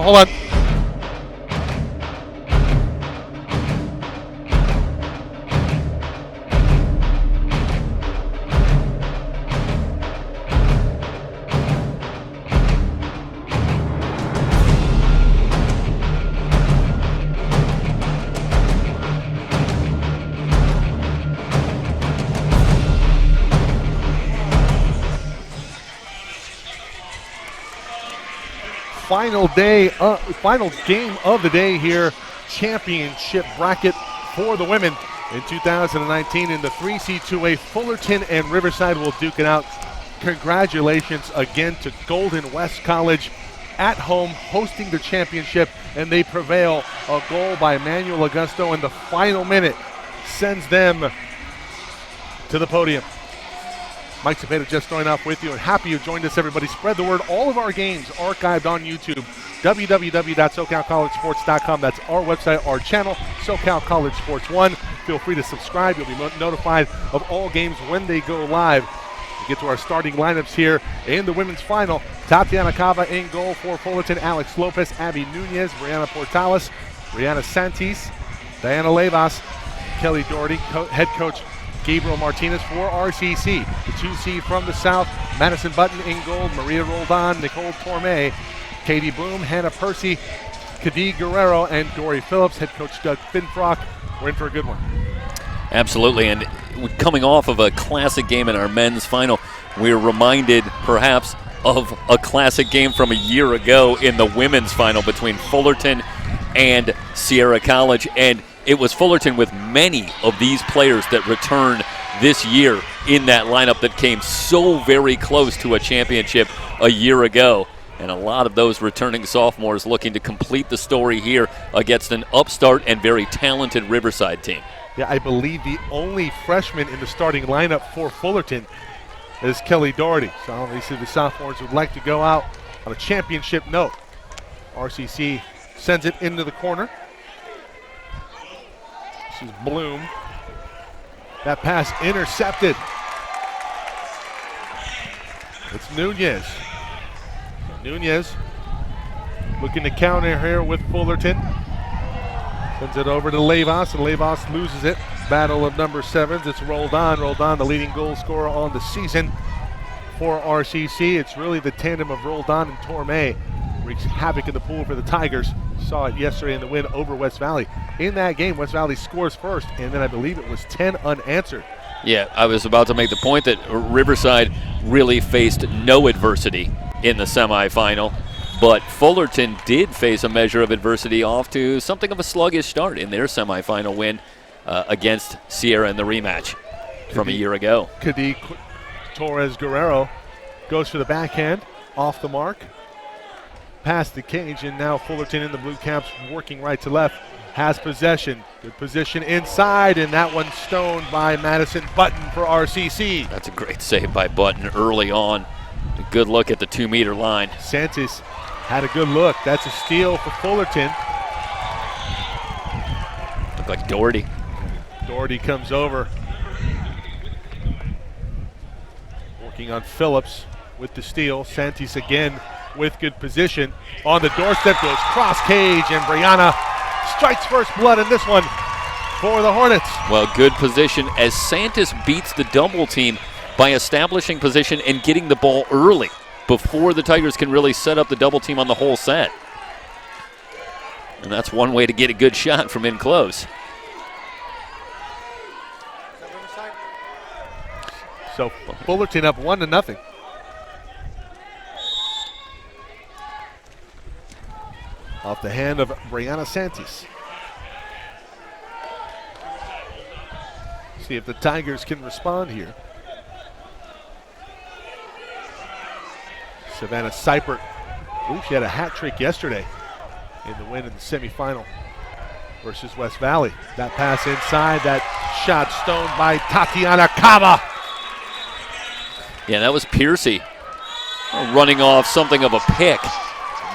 hold on. Final game of the day here. Championship bracket for the women in 2019 in the 3C2A. Fullerton and Riverside will duke it out. Congratulations again to Golden West College at home hosting the championship, and they prevail. A goal by Manuel Augusto in the final minute sends them to the podium. Mike Cepeda just joined off with you, and happy you joined us, everybody. Spread the word. All of our games archived on YouTube. www.socalcollegesports.com. That's our website, our channel, SoCal College Sports 1. Feel free to subscribe. You'll be notified of all games when they go live. We get to our starting lineups here in the women's final. Tatiana Cava in goal for Fullerton. Alex Lopez, Abby Nunez, Brianna Portales, Brianna Santis, Diana Levas, Kelly Doherty, head coach Gabriel Martinez for RCC. The 2C from the south, Madison Button in gold, Maria Roldan, Nicole Torme, Katie Bloom, Hannah Percy, Kadi Guerrero, and Dory Phillips. Head coach Doug Finfrock. We're in for a good one. Absolutely, and coming off of a classic game in our men's final, we're reminded perhaps of a classic game from a year ago in the women's final between Fullerton and Sierra College, and it was Fullerton with many of these players that returned this year in that lineup that came so very close to a championship a year ago. And a lot of those returning sophomores looking to complete the story here against an upstart and very talented Riverside team. Yeah, I believe the only freshman in the starting lineup for Fullerton is Kelly Doherty. So obviously the sophomores would like to go out on a championship note. RCC sends it into the corner. This is Bloom. That pass intercepted. It's Nunez. Nunez looking to counter here with Fullerton. Sends it over to Levas, and Levas loses it. Battle of number sevens. It's Roldan. Roldan, the leading goal scorer on the season for RCC. It's really the tandem of Roldan and Torme wreaks havoc in the pool for the Tigers. Saw it yesterday in the win over West Valley. In that game, West Valley scores first, and then I believe it was 10 unanswered. Yeah, I was about to make the point that Riverside really faced no adversity in the semifinal, but Fullerton did face a measure of adversity off to something of a sluggish start in their semifinal win against Sierra in the rematch from a year ago. Kadi Torres Guerrero goes for the backhand, off the mark, past the cage, and now Fullerton in the blue caps working right to left, has possession. Good position inside, and that one stoned by Madison Button for RCC. That's a great save by Button early on. A good look at the 2-meter line. Santis had a good look. That's a steal for Fullerton. Looked like Doherty. Doherty comes over. Working on Phillips with the steal. Santis again with good position. On the doorstep goes cross cage, and Brianna strikes first blood in this one for the Hornets. Well, good position as Santis beats the double team by establishing position and getting the ball early before the Tigers can really set up the double team on the whole set. And that's one way to get a good shot from in close. So Fullerton up 1-0. Off the hand of Brianna Santis. See if the Tigers can respond here. Savannah Seipert, I believe she had a hat trick yesterday in the win in the semifinal versus West Valley. That pass inside, that shot stoned by Tatiana Cava. Yeah, that was Piercy running off something of a pick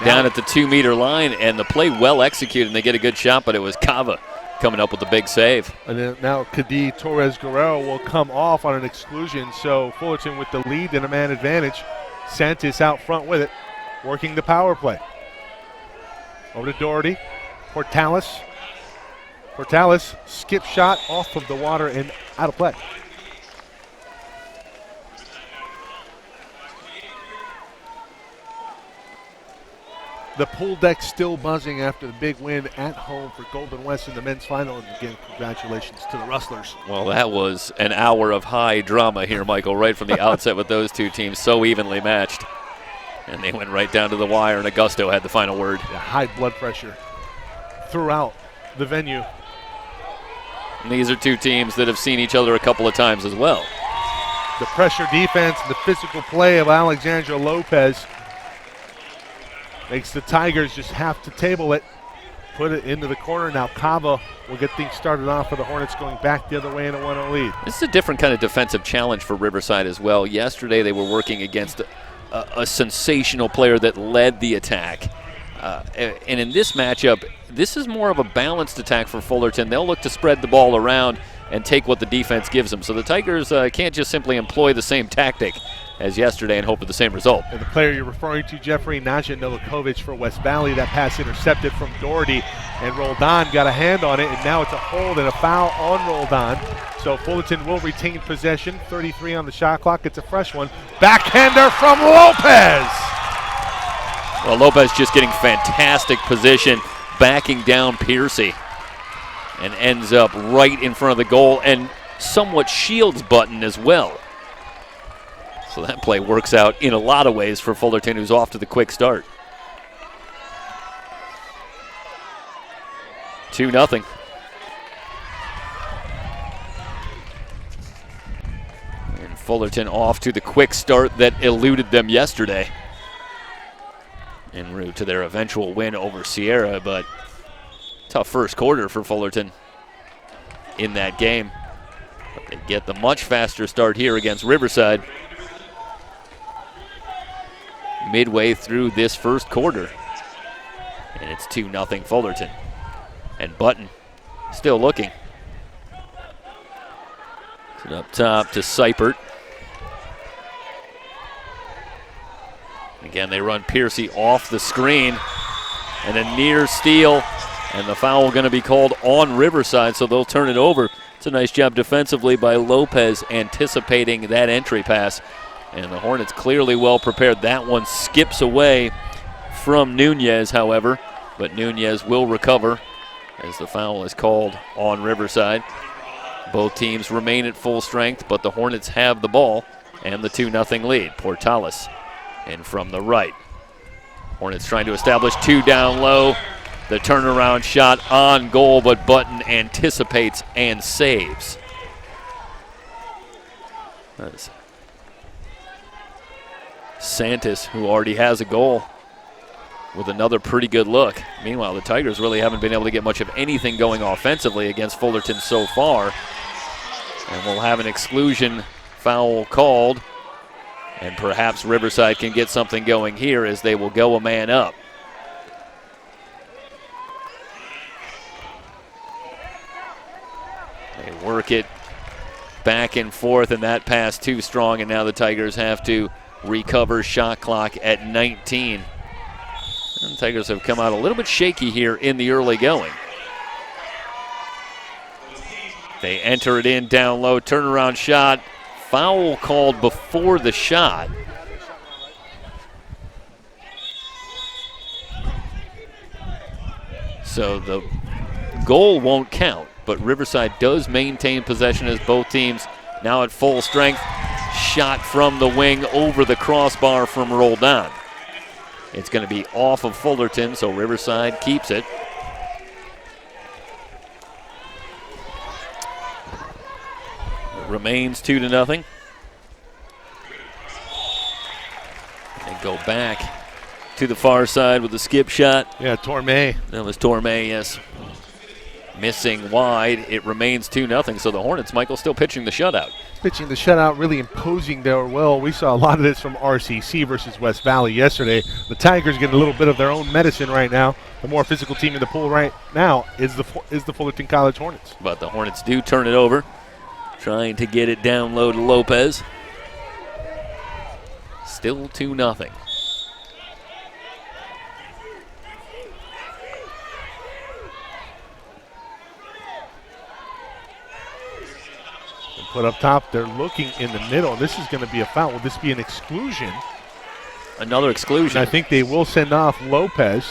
down at the 2-meter line, and the play well executed, and they get a good shot, but it was Cava coming up with the big save. And then now Kadi Torres Guerrero will come off on an exclusion, so Fullerton with the lead and a man advantage. Santis out front with it, working the power play. Over to Doherty. Portales. Portales, skip shot off of the water and out of play. The pool deck still buzzing after the big win at home for Golden West in the men's final. And again, congratulations to the Rustlers. Well, that was an hour of high drama here, Michael, right from the outset with those two teams so evenly matched. And they went right down to the wire, and Augusto had the final word. Yeah, high blood pressure throughout the venue. And these are two teams that have seen each other a couple of times as well. The pressure defense and the physical play of Alexandra Lopez makes the Tigers just have to table it, put it into the corner. Now Cava will get things started off for the Hornets going back the other way in a 1-0 lead. This is a different kind of defensive challenge for Riverside as well. Yesterday they were working against a sensational player that led the attack. And in this matchup, this is more of a balanced attack for Fullerton. They'll look to spread the ball around and take what the defense gives them. So the Tigers can't just simply employ the same tactic as yesterday and hope for the same result. And the player you're referring to, Jeffrey, Naja Novakovic for West Valley. That pass intercepted from Doherty, and Roldan got a hand on it, and now it's a hold and a foul on Roldan. So Fullerton will retain possession. 33 on the shot clock. It's a fresh one. Backhander from Lopez. Well, Lopez just getting fantastic position, backing down Piercy, and ends up right in front of the goal and somewhat shields Button as well. So that play works out in a lot of ways for Fullerton, who's off to the quick start. 2-0. And Fullerton off to the quick start that eluded them yesterday, en route to their eventual win over Sierra, but tough first quarter for Fullerton in that game. But they get the much faster start here against Riverside midway through this first quarter. And it's 2-0 Fullerton. And Button still looking. It's up top to Seipert. Again, they run Piercy off the screen, and a near steal, and the foul going to be called on Riverside, so they'll turn it over. It's a nice job defensively by Lopez anticipating that entry pass, and the Hornets clearly well prepared. That one skips away from Nunez, however, but Nunez will recover as the foul is called on Riverside. Both teams remain at full strength, but the Hornets have the ball and the 2-0 lead. Portales in from the right. Hornets trying to establish two down low. The turnaround shot on goal, but Button anticipates and saves. That's Santos, who already has a goal, with another pretty good look. Meanwhile, the Tigers really haven't been able to get much of anything going offensively against Fullerton so far. And we'll have an exclusion foul called. And perhaps Riverside can get something going here as they will go a man up. They work it back and forth, and that pass too strong, and now the Tigers have to recover. Shot clock at 19. And the Tigers have come out a little bit shaky here in the early going. They enter it in down low, turnaround shot. Foul called before the shot. So the goal won't count, but Riverside does maintain possession as both teams now at full strength. Shot from the wing over the crossbar from Roldan. It's going to be off of Fullerton, so Riverside keeps it. Remains 2-0. And go back to the far side with the skip shot. Yeah, Torme. That was Torme, yes. Missing wide. It remains 2-0. So the Hornets, Michael, still pitching the shutout. Pitching the shutout, really imposing their will. We saw a lot of this from RCC versus West Valley yesterday. The Tigers getting a little bit of their own medicine right now. The more physical team in the pool right now is the Fullerton College Hornets. But the Hornets do turn it over. Trying to get it down low to Lopez. Still 2-0. put up top. They're looking in the middle. This is going to be a foul. Will this be an exclusion? Another exclusion. And I think they will send off Lopez,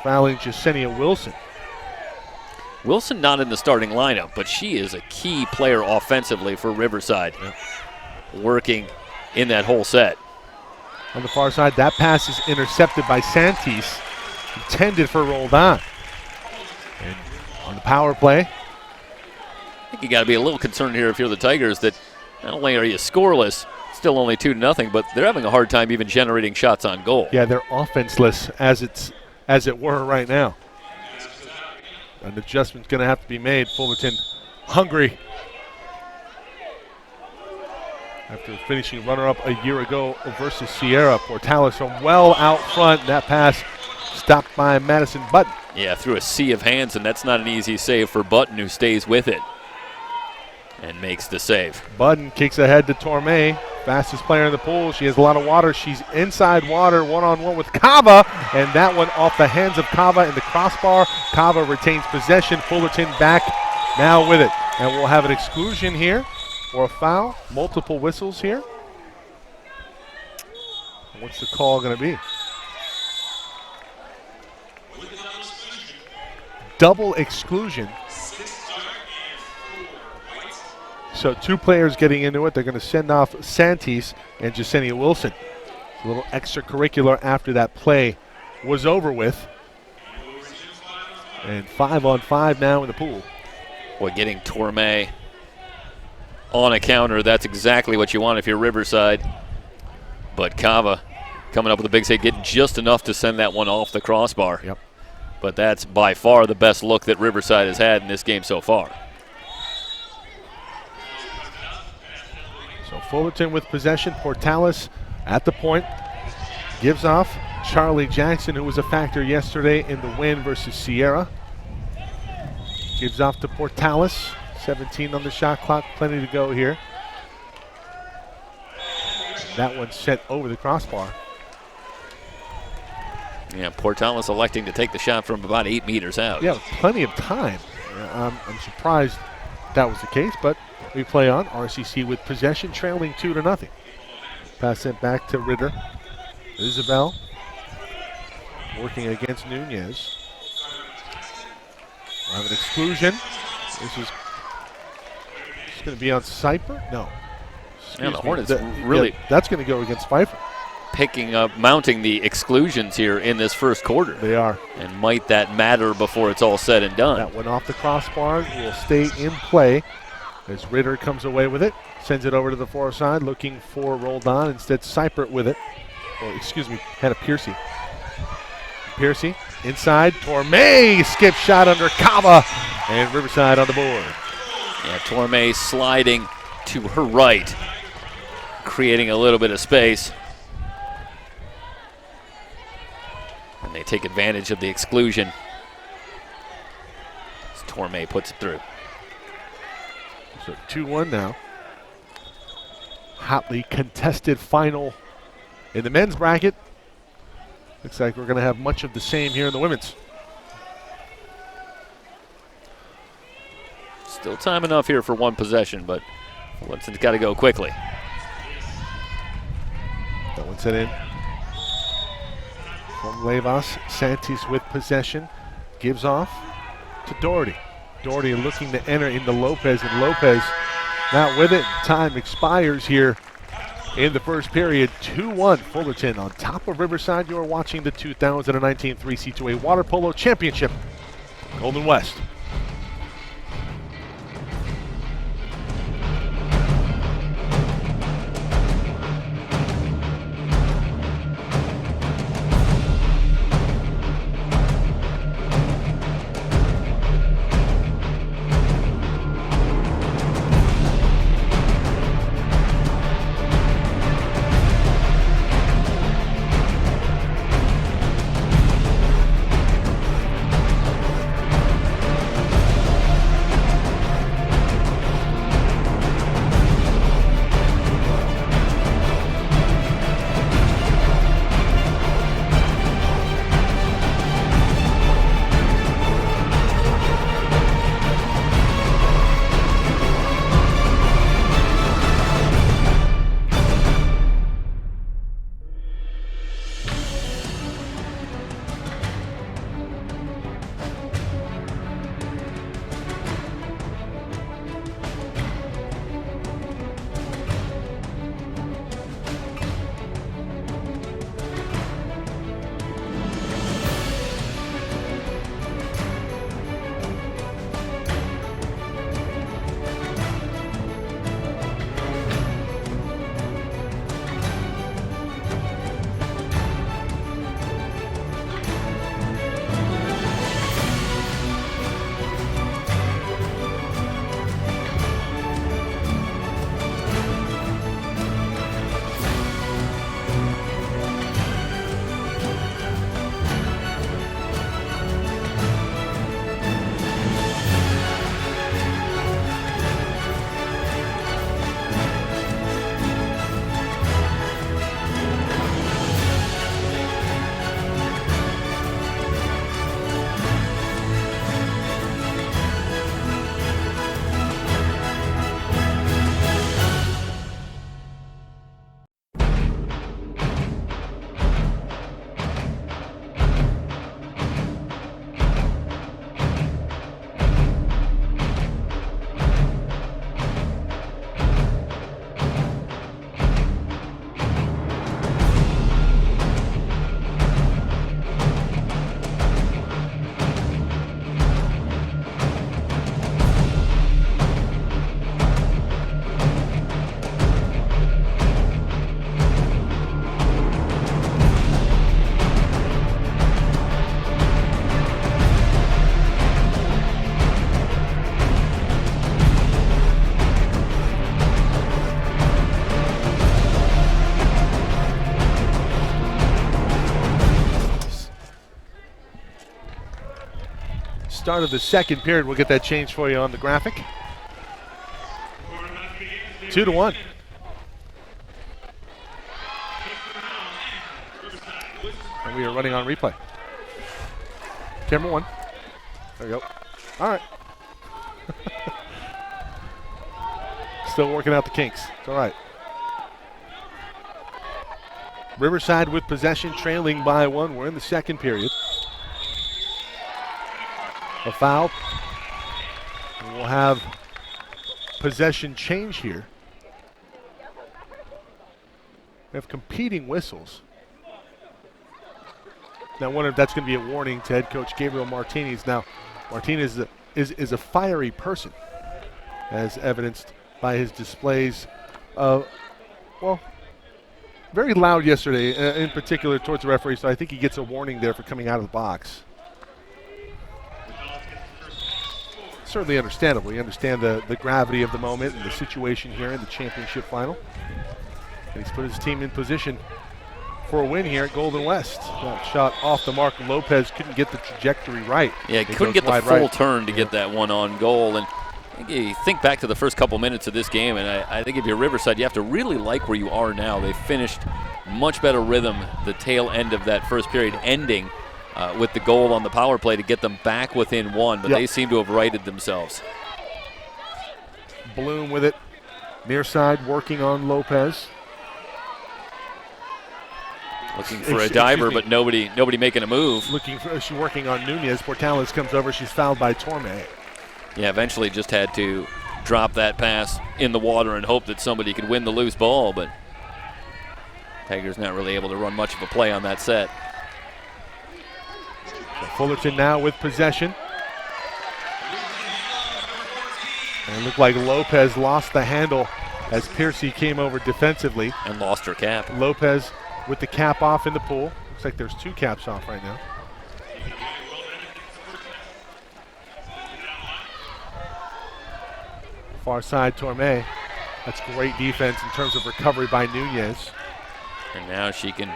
fouling Jasenia Wilson. Wilson not in the starting lineup, but she is a key player offensively for Riverside, working in that whole set. On the far side, that pass is intercepted by Santis, intended for Roldan. And on the power play, I think you got to be a little concerned here if you're the Tigers that not only are you scoreless, still only 2-0, but they're having a hard time even generating shots on goal. Yeah, they're offenseless as it were right now. An adjustment's going to have to be made. Fullerton hungry after finishing runner-up a year ago versus Sierra. Portales from well out front. That pass stopped by Madison Button. Yeah, through a sea of hands, and that's not an easy save for Button, who stays with it and makes the save. Button kicks ahead to Torme, fastest player in the pool. She has a lot of water. She's inside water, one-on-one with Cava, and that one off the hands of Cava in the crossbar. Cava retains possession. Fullerton back now with it. And we'll have an exclusion here or a foul. Multiple whistles here. What's the call going to be? Double exclusion. So 2 players getting into it. They're going to send off Santis and Jasenia Wilson. A little extracurricular after that play was over with. And 5-on-5 now in the pool. Boy, getting Torme on a counter, that's exactly what you want if you're Riverside. But Cava coming up with a big save, getting just enough to send that one off the crossbar. Yep. But that's by far the best look that Riverside has had in this game so far. So Fullerton with possession. Portales at the point. Gives off Charlie Jackson, who was a factor yesterday in the win versus Sierra. Gives off to Portales. 17 on the shot clock. Plenty to go here. That one sent over the crossbar. Yeah, Portales electing to take the shot from about 8 meters out. Yeah, plenty of time. I'm surprised that was the case, but we play on. RCC with possession, trailing 2-0. Pass sent back to Ritter. Isabel working against Nunez. We'll have an exclusion. This is going to be on Cyper? No. Yeah, the Hornets really that's going to go against Pfeiffer. Picking up, mounting the exclusions here in this first quarter. They are. And might that matter before it's all said and done? That one off the crossbar will stay in play as Ritter comes away with it. Sends it over to the far side, looking for Roldan. Instead, Seipert with it. Or, excuse me, Hannah Piercy. Piercy inside. Torme skip shot under Cava. And Riverside on the board. Yeah, Torme sliding to her right, creating a little bit of space. And they take advantage of the exclusion as Torme puts it through. So 2-1 now. Hotly contested final in the men's bracket. Looks like we're going to have much of the same here in the women's. Still time enough here for one possession, but Fullerton's got to go quickly. That one sent in from Levas. Santis with possession. Gives off to Doherty. Doherty looking to enter into Lopez, and Lopez not with it. Time expires here in the first period. 2-1 Fullerton on top of Riverside. You are watching the 2019 3C2A Water Polo Championship. Golden West. start of the second period. We'll get that change for you on the graphic. 2-1. And we are running on replay. Camera 1. There we go. All right. Still working out the kinks. It's all right. Riverside with possession, trailing by 1. We're in the second period. A foul. And we'll have possession change here. We have competing whistles. Now, I wonder if that's going to be a warning to head coach Gabriel Martinez. Now, Martinez is a fiery person, as evidenced by his displays of, well, very loud yesterday, in particular towards the referee, so I think he gets a warning there for coming out of the box. Certainly understandable. You understand the gravity of the moment and the situation here in the championship final. And he's put his team in position for a win here at Golden West. That shot off the mark. Lopez couldn't get the trajectory right. Yeah, he couldn't get the full turn to get that one on goal. And I think you think back to the first couple minutes of this game, and I think if you're Riverside, you have to really like where you are now. They finished much better rhythm the tail end of that first period, ending with the goal on the power play to get them back within 1, but they seem to have righted themselves. Bloom with it. Near side working on Lopez. Looking for a diver, but nobody making a move. She's working on Nunez. Portales comes over. She's fouled by Torme. Yeah, eventually just had to drop that pass in the water and hope that somebody could win the loose ball, but Taggers not really able to run much of a play on that set. So Fullerton now with possession. And it looked like Lopez lost the handle as Piercy came over defensively. And lost her cap. Lopez with the cap off in the pool. Looks like there's 2 caps off right now. Far side, Torme. That's great defense in terms of recovery by Nunez. And now she can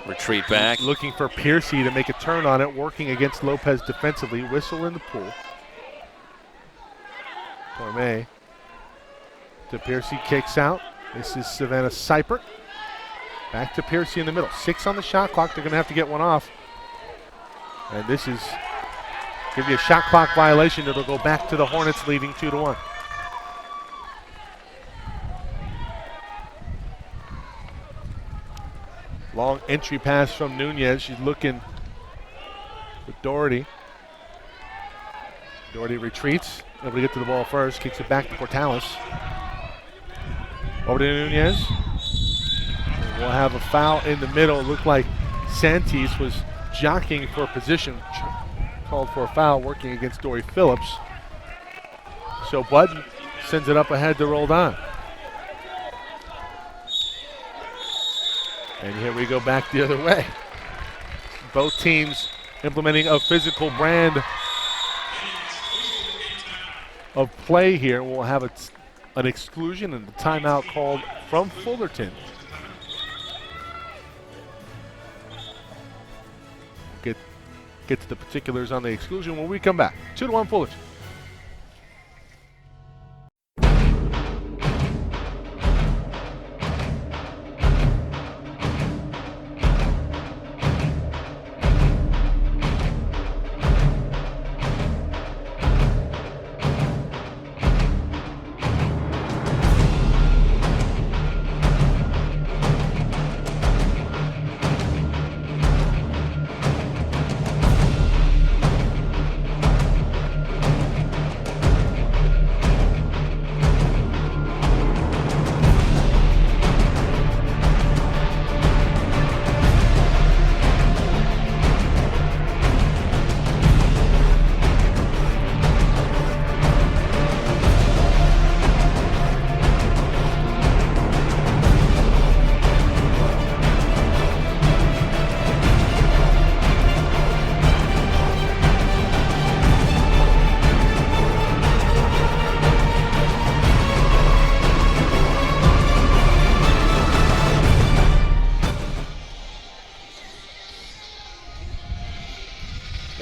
retreat back. Looking for Piercy to make a turn on it, working against Lopez defensively. Whistle in the pool. Torme to Piercy, kicks out. This is Savannah Seipert. Back to Piercy in the middle. 6 on the shot clock. They're going to have to get one off. And this is going to be a shot clock violation. It'll go back to the Hornets, leading 2-1. Long entry pass from Nunez. She's looking with Doherty. Doherty retreats. Able to get to the ball first. Kicks it back to Portales. Over to Nunez. We'll have a foul in the middle. It looked like Santis was jockeying for a position. Called for a foul, working against Dory Phillips. So Bud sends it up ahead to Roldan. And here we go back the other way. Both teams implementing a physical brand of play here. We'll have an exclusion and a timeout called from Fullerton. Get to the particulars on the exclusion when we come back. 2-1 Fullerton.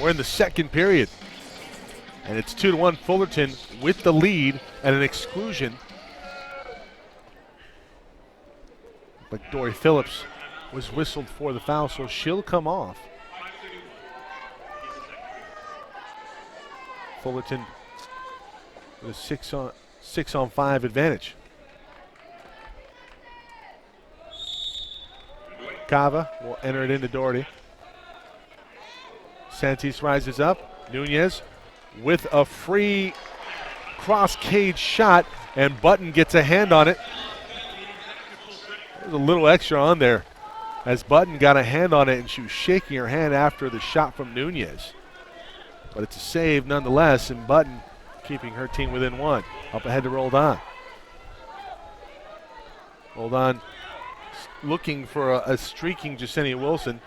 We're in the second period. And it's 2-1 Fullerton with the lead and an exclusion. But Dory Phillips was whistled for the foul, so she'll come off. Fullerton with a 6-on-5 advantage. Cava will enter it into Doherty. Santis rises up. Nunez with a free cross cage shot, and Button gets a hand on it. There's a little extra on there as Button got a hand on it, and she was shaking her hand after the shot from Nunez. But it's a save nonetheless, and Button keeping her team within one. Up ahead to Roldan. Roldan looking for a streaking Jasenia Wilson,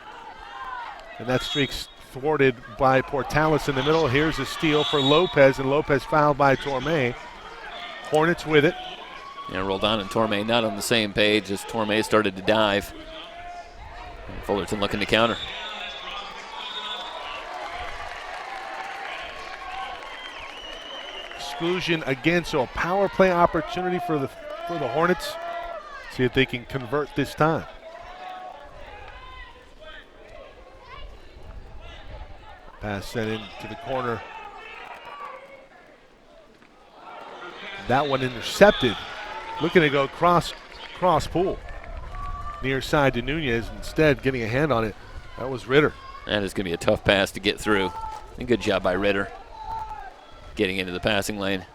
and that streak's thwarted by Portales in the middle. Here's a steal for Lopez, and Lopez fouled by Torme. Hornets with it. Yeah, Roldan and Torme not on the same page as Torme started to dive. And Fullerton looking to counter. Exclusion again, so a power play opportunity for the Hornets. See if they can convert this time. Pass sent into the corner. That one intercepted. Looking to go cross pool. Near side to Nunez. Instead, getting a hand on it. That was Ritter. That is going to be a tough pass to get through. And good job by Ritter getting into the passing lane.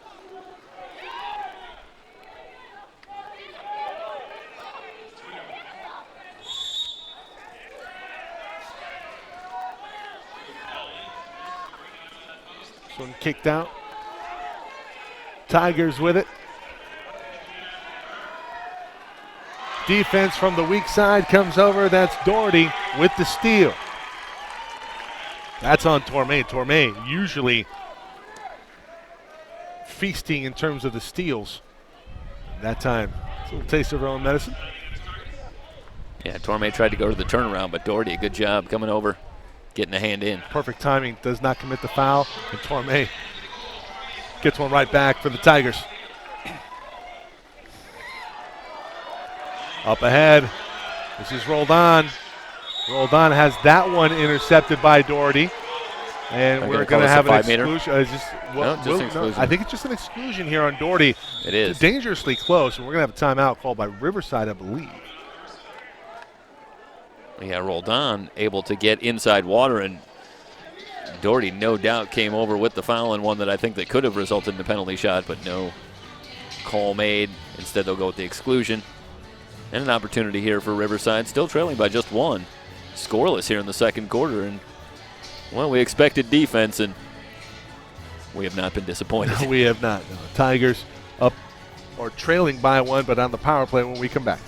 This one kicked out. Tigers with it. Defense from the weak side comes over. That's Doherty with the steal. That's on Torme. Torme usually feasting in terms of the steals. That time, it's a little taste of her own medicine. Yeah, Torme tried to go to the turnaround, but Doherty, a good job coming over, getting a hand in. Perfect timing, does not commit the foul, and Torme gets one right back for the Tigers. Up ahead, this is Roldan. Roldan has that one intercepted by Doherty. And we're going to have an exclusion. Exclusion. I think it's just an exclusion here on Doherty. It is. Dangerously close, and we're going to have a timeout called by Riverside, I believe. Yeah, Roldan able to get inside water, and Doherty no doubt came over with the foul and one that I think that could have resulted in a penalty shot, but no call made. Instead, they'll go with the exclusion. And an opportunity here for Riverside, still trailing by just one. Scoreless here in the second quarter, and well, we expected defense, and we have not been disappointed. No, we have not. No. Tigers up or trailing by one, but on the power play when we come back.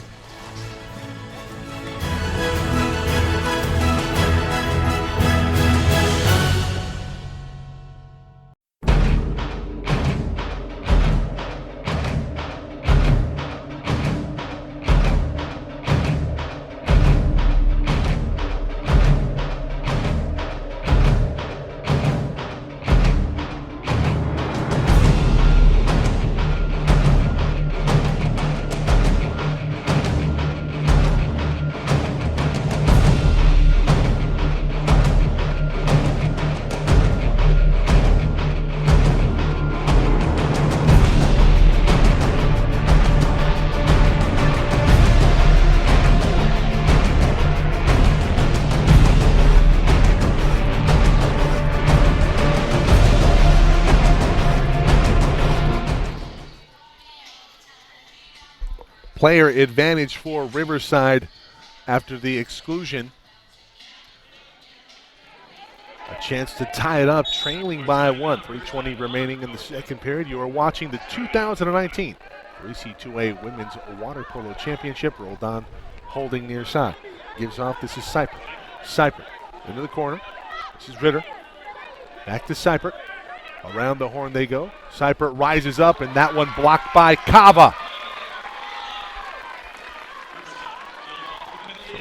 Player advantage for Riverside after the exclusion. A chance to tie it up, trailing by one. 3:20 remaining in the second period. You are watching the 2019 3C2A Women's Water Polo Championship. Roldan holding near side. Gives off. This is Seipert. Seipert into the corner. This is Ritter. Back to Seipert. Around the horn they go. Seipert rises up, and that one blocked by Cava.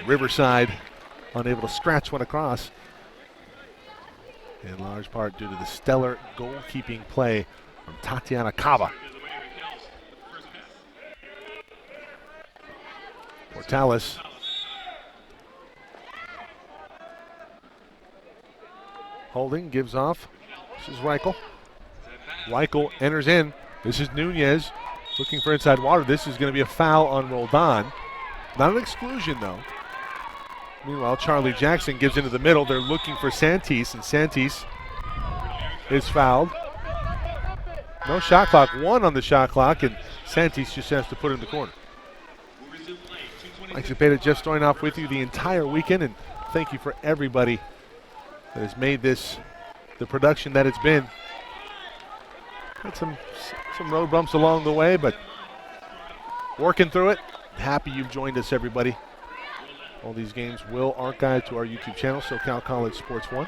Riverside unable to scratch one across. in large part due to the stellar goalkeeping play from Tatiana Cava. Portales. Holding, gives off. This is Reichel. Reichel enters in. This is Nunez looking for inside water. This is going to be a foul on Roldan. Not an exclusion, though. Meanwhile, Charlie Jackson gives into the middle. They're looking for Santis, and Santis is fouled. No shot clock. 1 on the shot clock, and Santis just has to put it in the corner. Mike Zepeda, Jeff Stoynoff with you the entire weekend, and thank you for everybody that has made this the production that it's been. Had some road bumps along the way, but working through it. Happy you've joined us, everybody. All these games will archive to our YouTube channel, SoCal College Sports 1.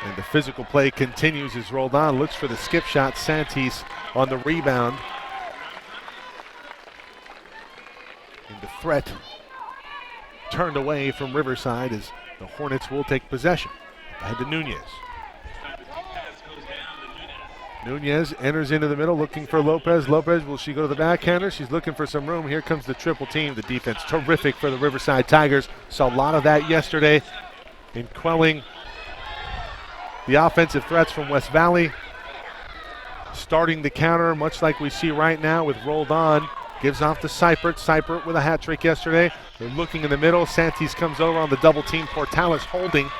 And the physical play continues as Roldan looks for the skip shot. Santis on the rebound. And the threat turned away from Riverside as the Hornets will take possession. Ahead to Nunez. Nunez enters into the middle looking for Lopez. Lopez, will she go to the backhander? She's looking for some room. Here comes the triple team. The defense terrific for the Riverside Tigers. Saw a lot of that yesterday in quelling the offensive threats from West Valley. Starting the counter, much like we see right now with Roldan. Gives off to Seipert. Seipert with a hat trick yesterday. They're looking in the middle. Santis comes over on the double team. Portales holding.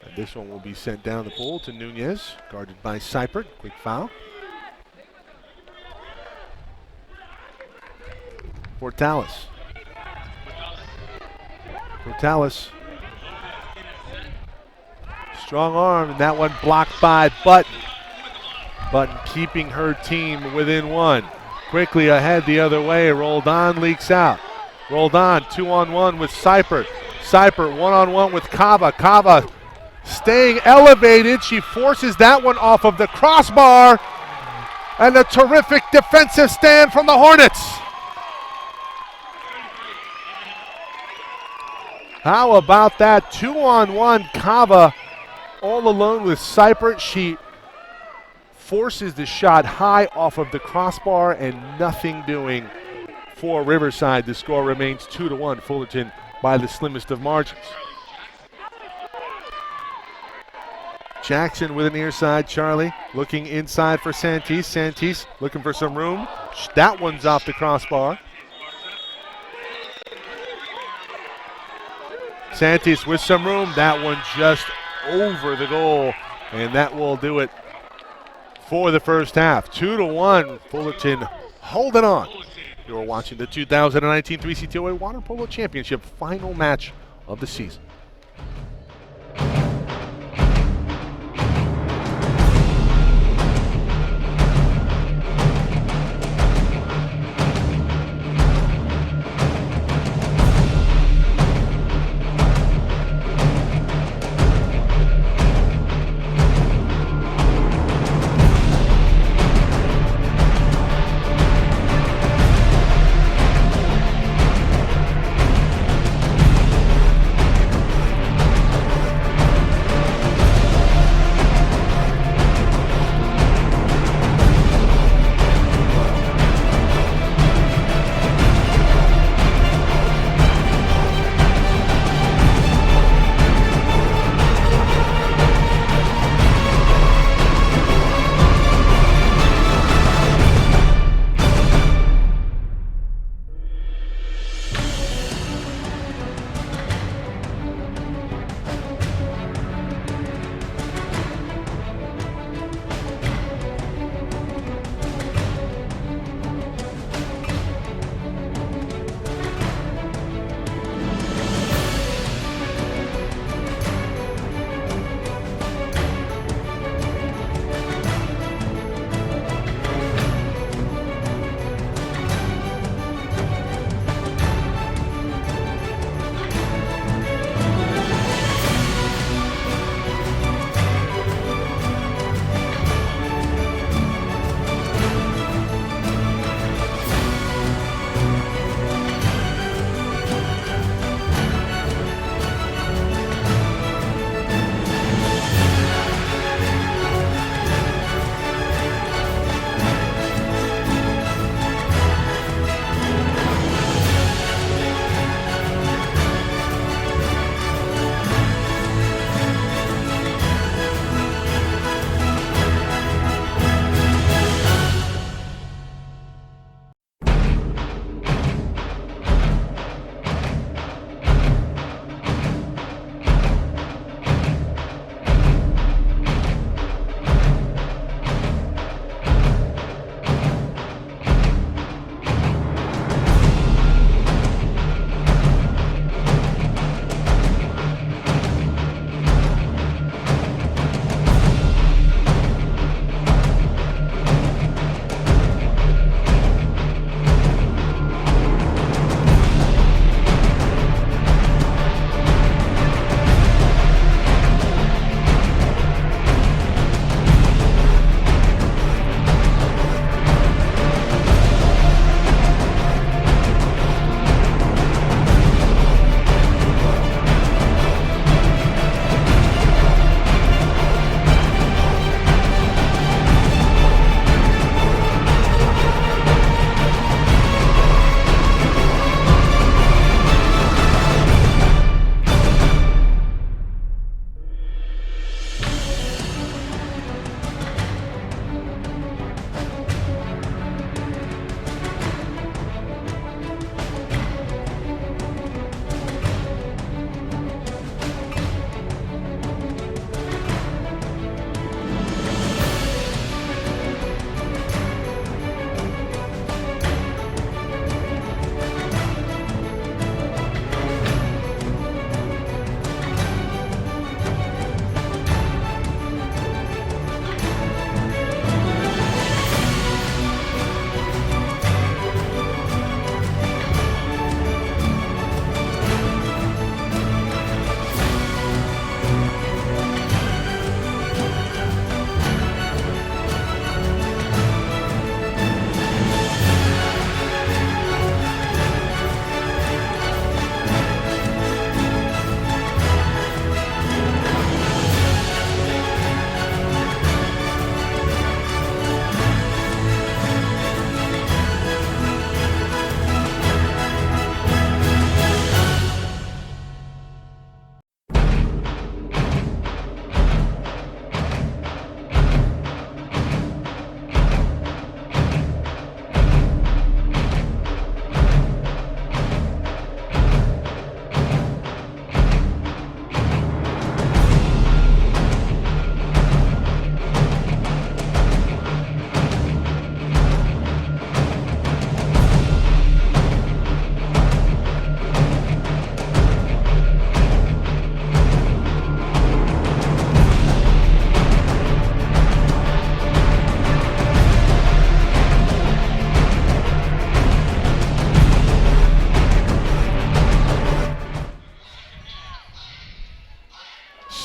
And this one will be sent down the pool to Nunez, guarded by Seipert. Quick foul. Portales. Portales. Strong arm, and that one blocked by Button. Button keeping her team within 1. Quickly ahead the other way. Roldan leaks out. Roldan 2-on-1 with Seipert. Seipert 1-on-1 with Cava. Cava staying elevated. She forces that one off of the crossbar. And a terrific defensive stand from the Hornets. How about that? 2-on-1 Cava all alone with Seipert. She forces the shot high off of the crossbar and nothing doing for Riverside. The score remains 2-1. Fullerton by the slimmest of margins. Jackson with a near side. Charlie looking inside for Santis. Santis looking for some room. That one's off the crossbar. Santis with some room. That one just over the goal, and that will do it for the first half. 2-1, Fullerton holding on. You're watching the 2019 CCCAA Water Polo Championship final match of the season.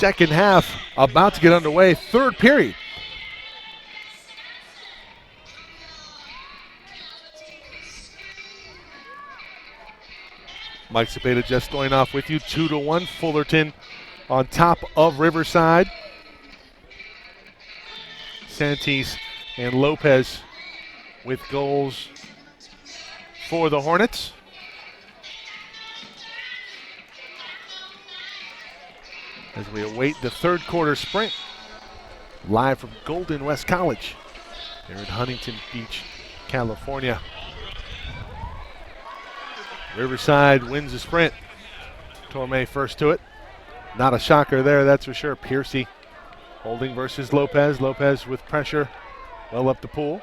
second half about to get underway. Third period. Mike Cepeda just joining off with you. 2-1 Fullerton on top of Riverside. Santis and Lopez with goals for the Hornets. As we await the third quarter sprint. Live from Golden West College here in Huntington Beach, California. Riverside wins the sprint. Torme first to it. Not a shocker there, that's for sure. Piercy holding versus Lopez. Lopez with pressure well up the pool.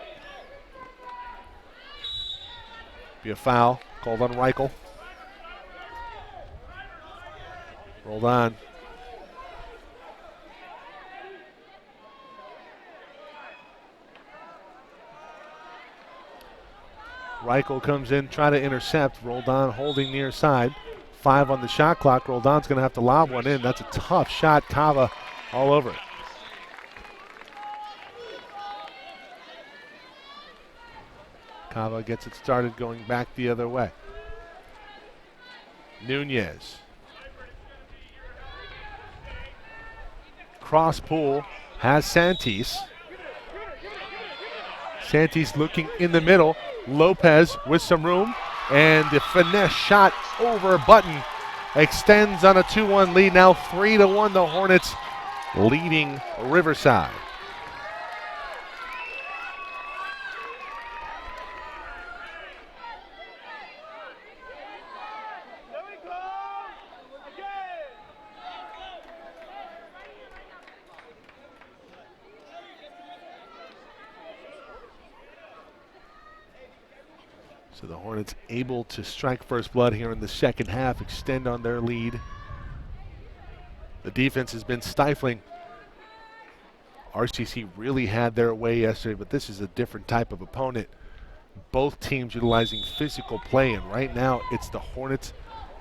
Be a foul called on Reichel. Rolled on. Reichel comes in, try to intercept. Roldan holding near side. 5 on the shot clock. Roldan's going to have to lob one in. That's a tough shot. Cava all over it. Cava gets it started going back the other way. Nunez. Cross pool has Santis. Santis looking in the middle. Lopez with some room, and the finesse shot over Button extends on a 2-1 lead. Now 3-1, the Hornets leading Riverside. So the Hornets able to strike first blood here in the second half, extend on their lead. The defense has been stifling. RCC really had their way yesterday, but this is a different type of opponent. Both teams utilizing physical play, and right now it's the Hornets,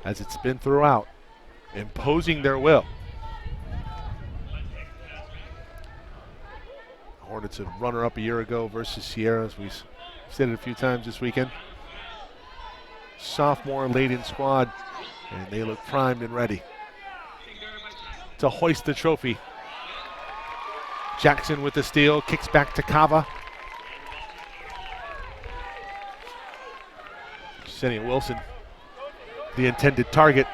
as it's been throughout, imposing their will. Hornets a runner-up a year ago versus Sierra, as we've said it a few times this weekend. Sophomore laden squad, and they look primed and ready to hoist the trophy. Jackson with the steal, kicks back to Cava. Sending Wilson, the intended target.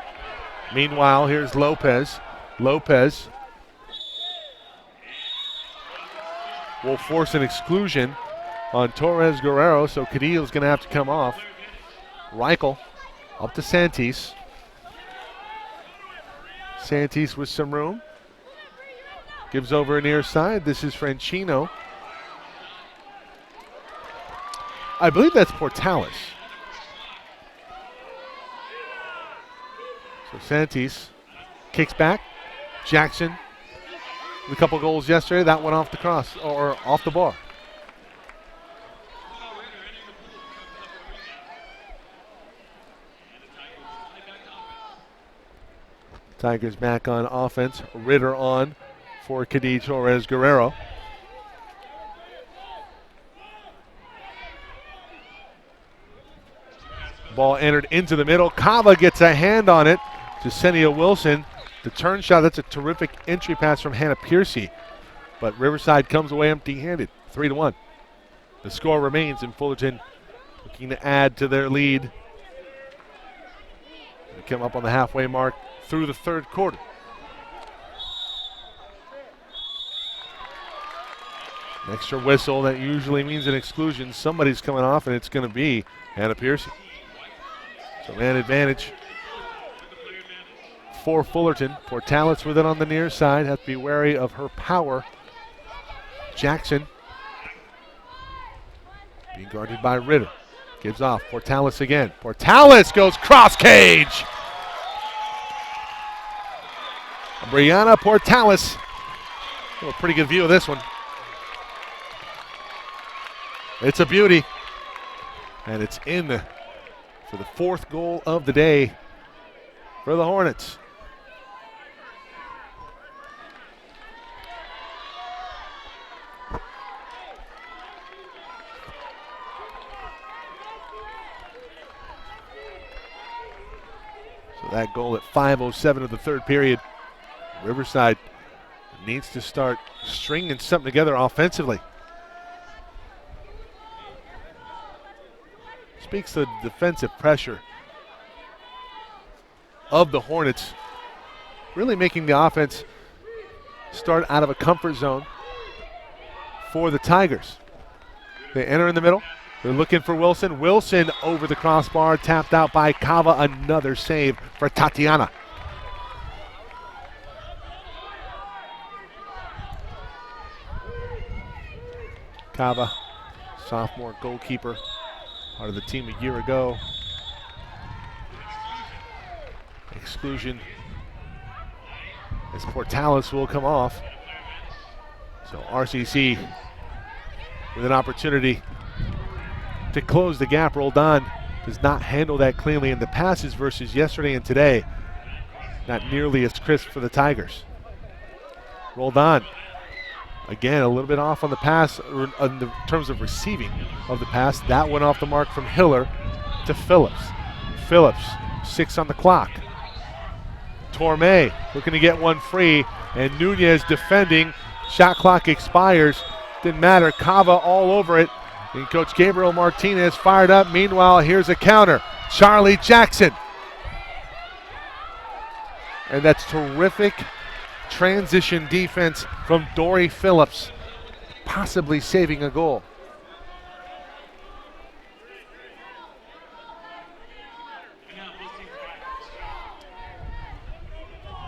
Meanwhile, here's Lopez. Lopez will force an exclusion on Torres Guerrero, so Cadillo's going to have to come off. Reichel up to Santis. Santis with some room. Gives over near side. This is Franchino. I believe that's Portales. So Santis kicks back. Jackson with a couple goals yesterday. That one off the cross, or off the bar. Tigers back on offense. Ritter on for Cadillo Torres Guerrero. Ball entered into the middle. Cava gets a hand on it to Senia Wilson. The turn shot, that's a terrific entry pass from Hannah Piercy. But Riverside comes away empty-handed, 3-1. The score remains, in Fullerton looking to add to their lead. They come up on the halfway mark through the third quarter. An extra whistle, that usually means an exclusion. Somebody's coming off, and it's going to be Hannah Piercy. So man advantage for Fullerton. Portales with it on the near side. Have to be wary of her power. Jackson being guarded by Ritter. Gives off. Portales again. Portales goes cross cage. Brianna Portales. A pretty good view of this one. It's a beauty. And it's in for the fourth goal of the day for the Hornets. that goal at 5:07 of the third period. Riverside needs to start stringing something together offensively. Speaks to the defensive pressure of the Hornets, really making the offense start out of a comfort zone for the Tigers. They enter in the middle. They're looking for Wilson. Wilson over the crossbar, tapped out by Cava. Another save for Tatiana. Cava, sophomore goalkeeper, part of the team a year ago. Exclusion as Portales will come off. So RCC with an opportunity to close the gap. Roldan does not handle that cleanly, and the passes versus yesterday and today not nearly as crisp for the Tigers. Roldan, again, a little bit off on the pass in terms of receiving of the pass. That went off the mark from Hiller to Phillips. Phillips, 6 on the clock. Torme looking to get one free, and Nunez defending. Shot clock expires. Didn't matter. Cava all over it. And Coach Gabriel Martinez fired up. Meanwhile, here's a counter. Charlie Jackson. And that's terrific transition defense from Dory Phillips, possibly saving a goal.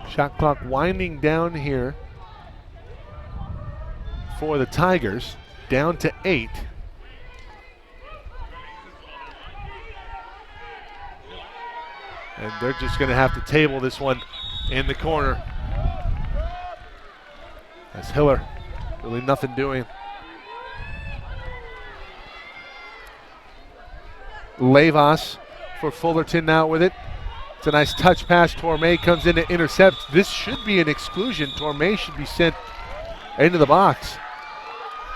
Shot clock winding down here for the Tigers, down to 8. And they're just going to have to table this one in the corner. As Hiller, really nothing doing. Levas for Fullerton now with it. It's a nice touch pass. Torme comes in to intercept. This should be an exclusion. Torme should be sent into the box.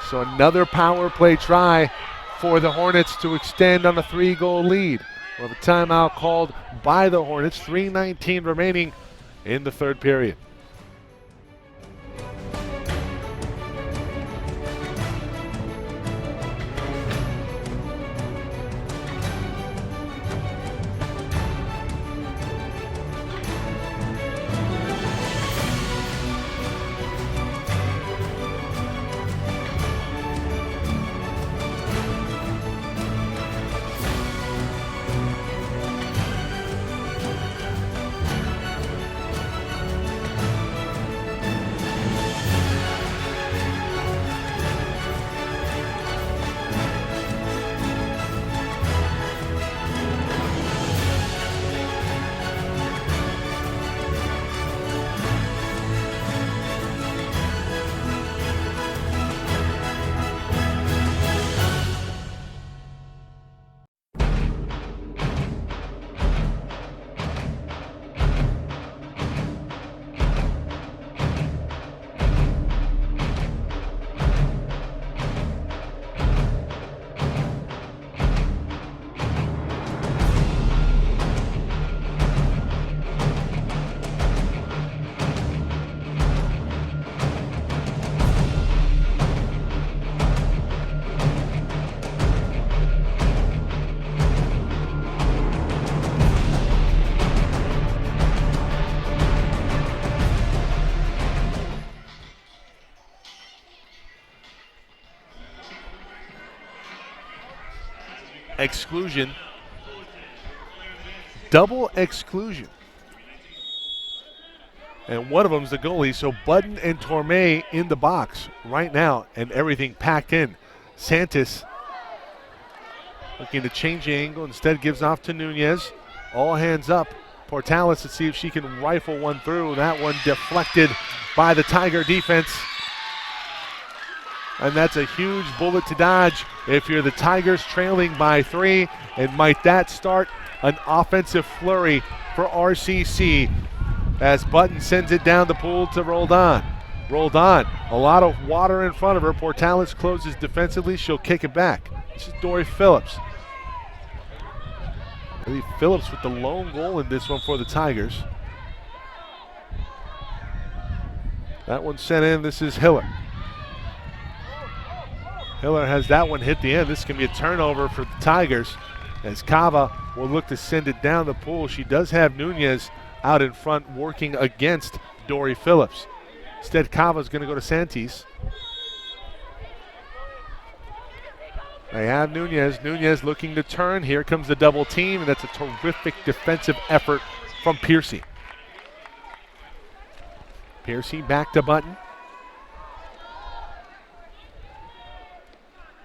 So another power play try for the Hornets to extend on a 3-goal lead. Well, the timeout called by the Hornets. 3:19 remaining in the third period. Exclusion. Double exclusion. And one of them's the goalie, so Button and Torme in the box right now, and everything packed in. Santos looking to change the angle, instead gives off to Nunez. All hands up. Portales to see if she can rifle one through. That one deflected by the Tiger defense. And that's a huge bullet to dodge if you're the Tigers trailing by 3. And might that start an offensive flurry for RCC as Button sends it down the pool to Roldan. Roldan, a lot of water in front of her. Portales closes defensively. She'll kick it back. This is Dory Phillips. I believe Phillips with the lone goal in this one for the Tigers. That one sent in. This is Hiller. Hiller has that one hit the end. This can be a turnover for the Tigers as Cava will look to send it down the pool. She does have Nunez out in front working against Dory Phillips. Instead, Cava's going to go to Santis. They have Nunez. Nunez looking to turn. Here comes the double team, and that's a terrific defensive effort from Piercy. Piercy back to Button.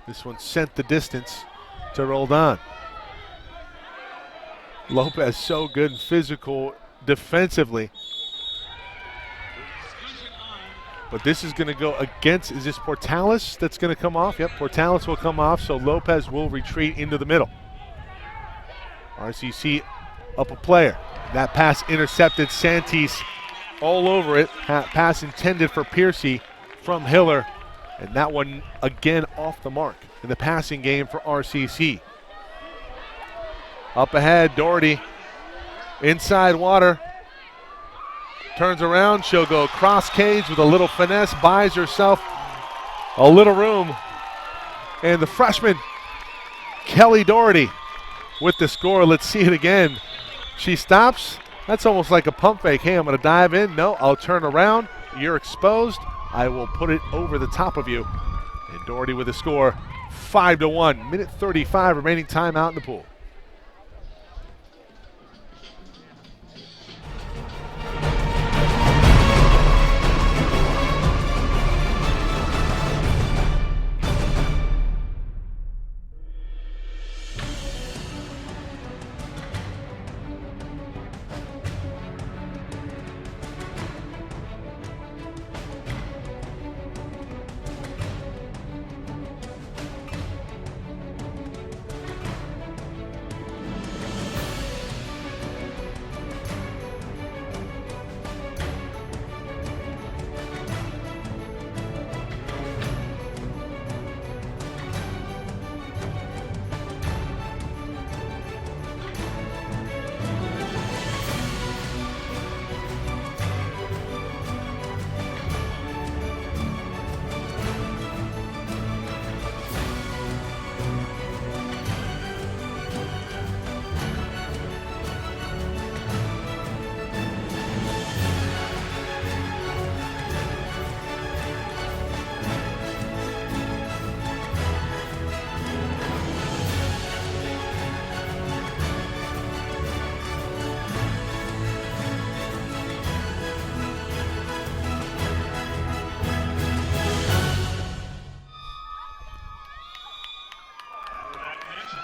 This one sent the distance to Roldan. Lopez so good and physical defensively. But this is going to go against, is this Portales that's going to come off? Yep, Portales will come off, so Lopez will retreat into the middle. RCC up a player. That pass intercepted. Santis all over it. Pass intended for Piercy from Hiller. And that one again off the mark in the passing game for RCC. Up ahead, Doherty. Inside water. Turns around, she'll go cross cage with a little finesse, buys herself a little room. And the freshman, Kelly Doherty, with the score. Let's see it again. She stops. That's almost like a pump fake. Hey, I'm going to dive in. No, I'll turn around. You're exposed. I will put it over the top of you. And Doherty with the score, 5-1. Minute 35 remaining time out in the pool.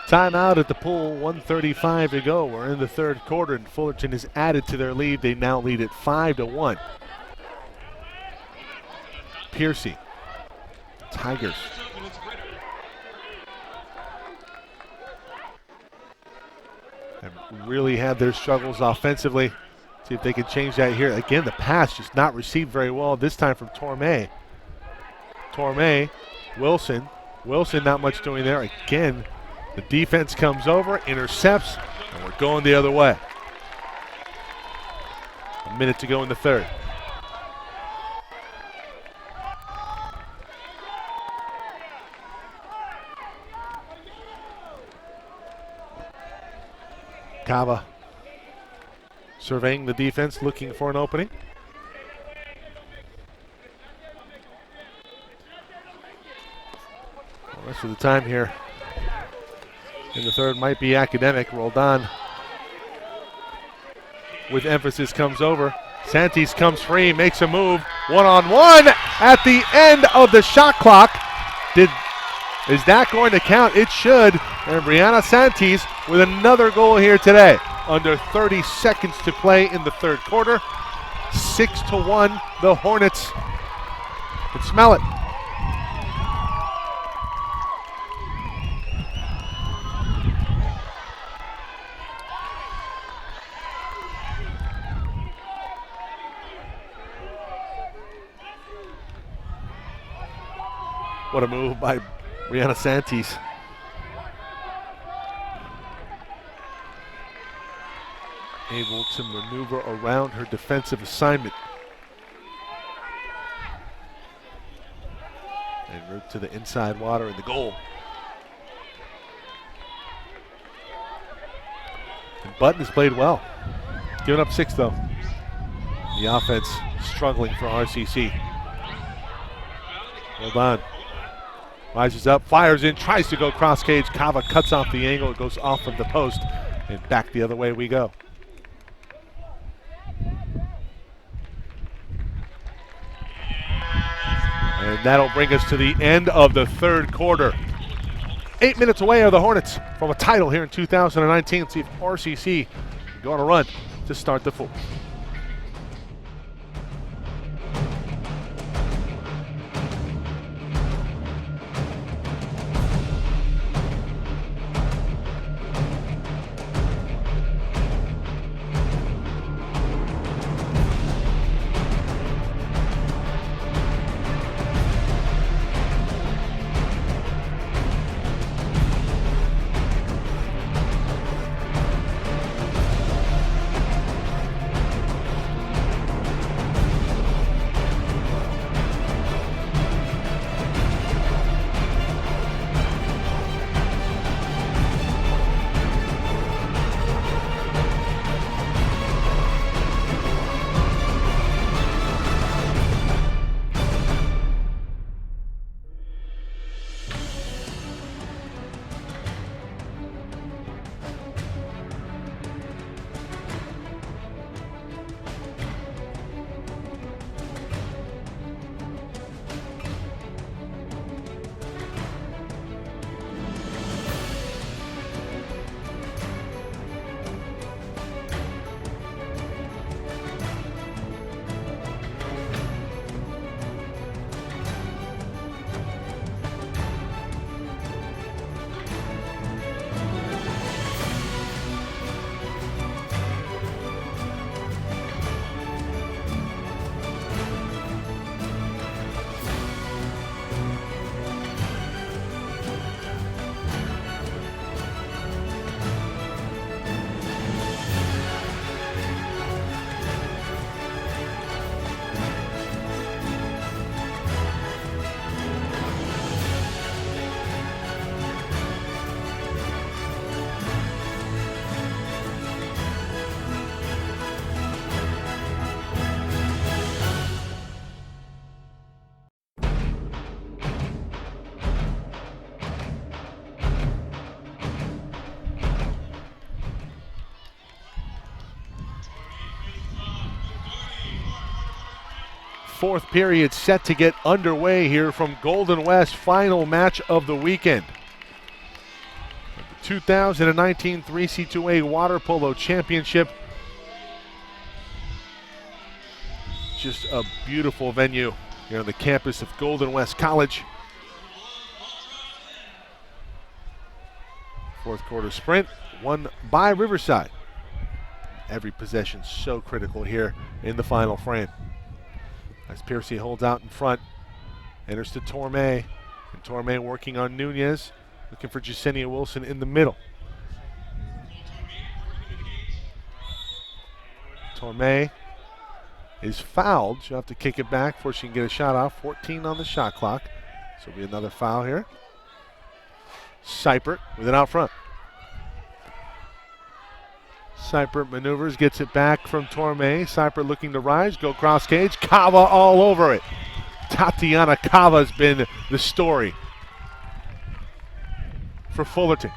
Timeout at the pool, 1:35 to go. We're in the third quarter, and Fullerton is added to their lead. They now lead at 5-1. Piercy, Tigers. Have really had their struggles offensively. See if they can change that here. Again, the pass just not received very well, this time from Torme. Torme, Wilson. Wilson not much doing there. Again, the defense comes over, intercepts, and we're going the other way. A minute to go in the third. Cava surveying the defense, looking for an opening. The rest of the time here in the third might be academic. Roldan with emphasis comes over. Santis comes free, makes a move. One-on-one at the end of the shot clock. Is that going to count? It should. And Brianna Santis with another goal here today. Under 30 seconds to play in the third quarter. 6-1, the Hornets can smell it. What a move by Brianna Santis. able to maneuver around her defensive assignment. And route to the inside water in the goal. And Button has played well. Giving up 6 though. The offense struggling for RCC. Hold on. Rises up, fires in, tries to go cross cage. Kava cuts off the angle. It goes off of the post. And back the other way we go. And that'll bring us to the end of the third quarter. 8 minutes away are the Hornets from a title here in 2019. Let's see if RCC can go on a run to start the fourth. Fourth period set to get underway here from Golden West, final match of the weekend. The 2019 3C2A Water Polo Championship. Just a beautiful venue here on the campus of Golden West College. Fourth quarter sprint won by Riverside. Every possession so critical here in the final frame. As Piercy holds out in front, enters to Torme, and Torme working on Nunez, looking for Jasenia Wilson in the middle. Torme is fouled. She'll have to kick it back before she can get a shot off. 14 on the shot clock, so it'll be another foul here. Seipert with it out front. Seipert maneuvers, gets it back from Torme. Seipert looking to rise, go cross cage. Kava all over it. Tatiana Kava has been the story for Fullerton.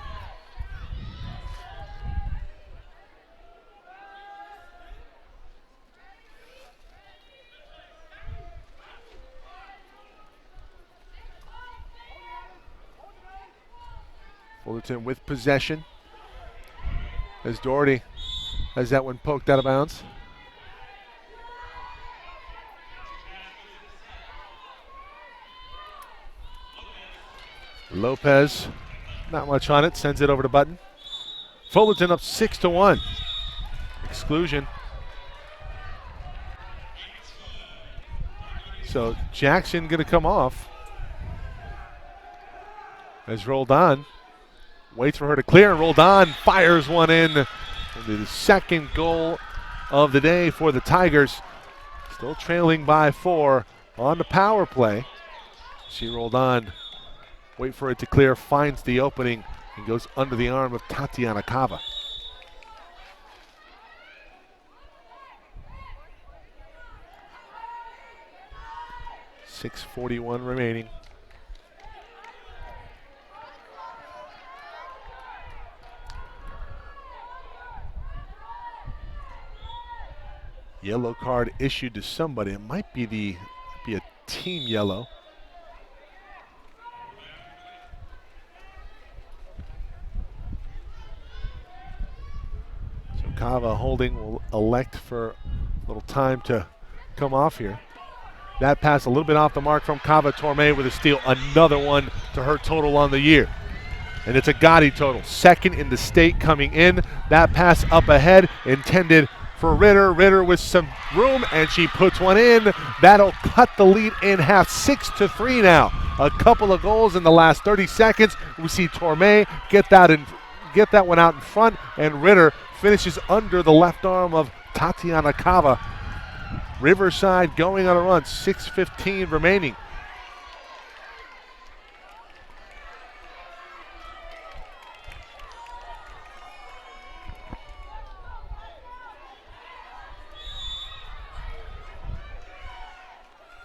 Fullerton with possession as Doherty has that one poked out of bounds. Lopez, not much on it, sends it over to Button. Fullerton up 6-1. Exclusion. So Jackson going to come off. As rolled on. Waits for her to clear, and rolled on, fires one in. The second goal of the day for the Tigers. Still trailing by 4 on the power play. She rolled on, wait for it to clear, finds the opening, and goes under the arm of Tatiana Cava. .641 remaining. Yellow card issued to somebody. It might be a team yellow. So Cava holding will elect for a little time to come off here. That pass a little bit off the mark from Cava. Torme with a steal. Another one to her total on the year. And it's a Gotti total. Second in the state coming in. That pass up ahead intended for Ritter. Ritter with some room, and she puts one in. That'll cut the lead in half. 6-3 now. A couple of goals in the last 30 seconds. We see Torme get that one out in front, and Ritter finishes under the left arm of Tatiana Cava. Riverside going on a run. 6:15 remaining.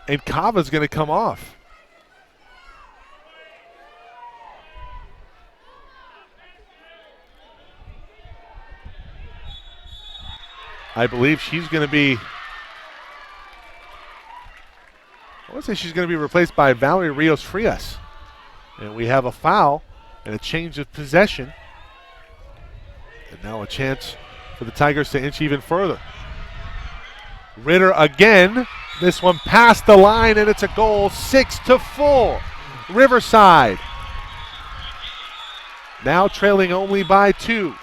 And Cava's going to come off. I believe she's going to be, I want to say she's going to be replaced by Valerie Rios Frias. And we have a foul and a change of possession. And now a chance for the Tigers to inch even further. Ritter again. This one past the line, and it's a goal. 6-4. Riverside now trailing only by 2.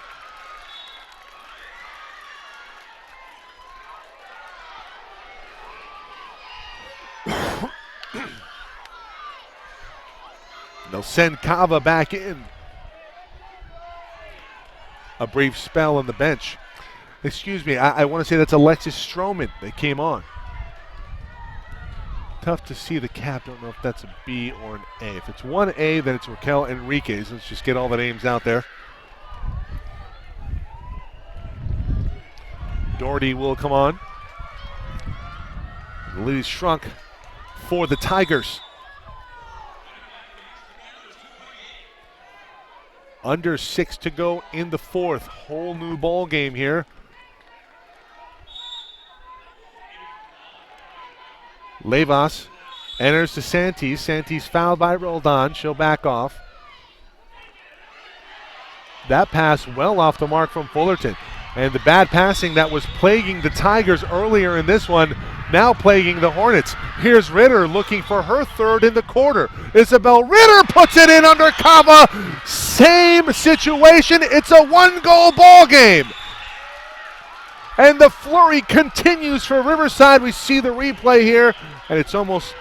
They'll send Cava back in. A brief spell on the bench. Excuse me, I want to say that's Alexis Stroman that came on. Tough to see the cap. Don't know if that's a B or an A. If it's 1A, then it's Raquel Enriquez. Let's just get all the names out there. Doherty will come on. The lead is shrunk for the Tigers. Under 6 to go in the 4th. Whole new ball game here. Levas enters to Santis. Santis fouled by Roldan. She'll back off. That pass well off the mark from Fullerton. And the bad passing that was plaguing the Tigers earlier in this one, now plaguing the Hornets. Here's Ritter looking for her 3rd in the quarter. Isabel Ritter puts it in under Cava. Same situation. It's a 1-goal ball game. And the flurry continues for Riverside. We see the replay here, and it's almost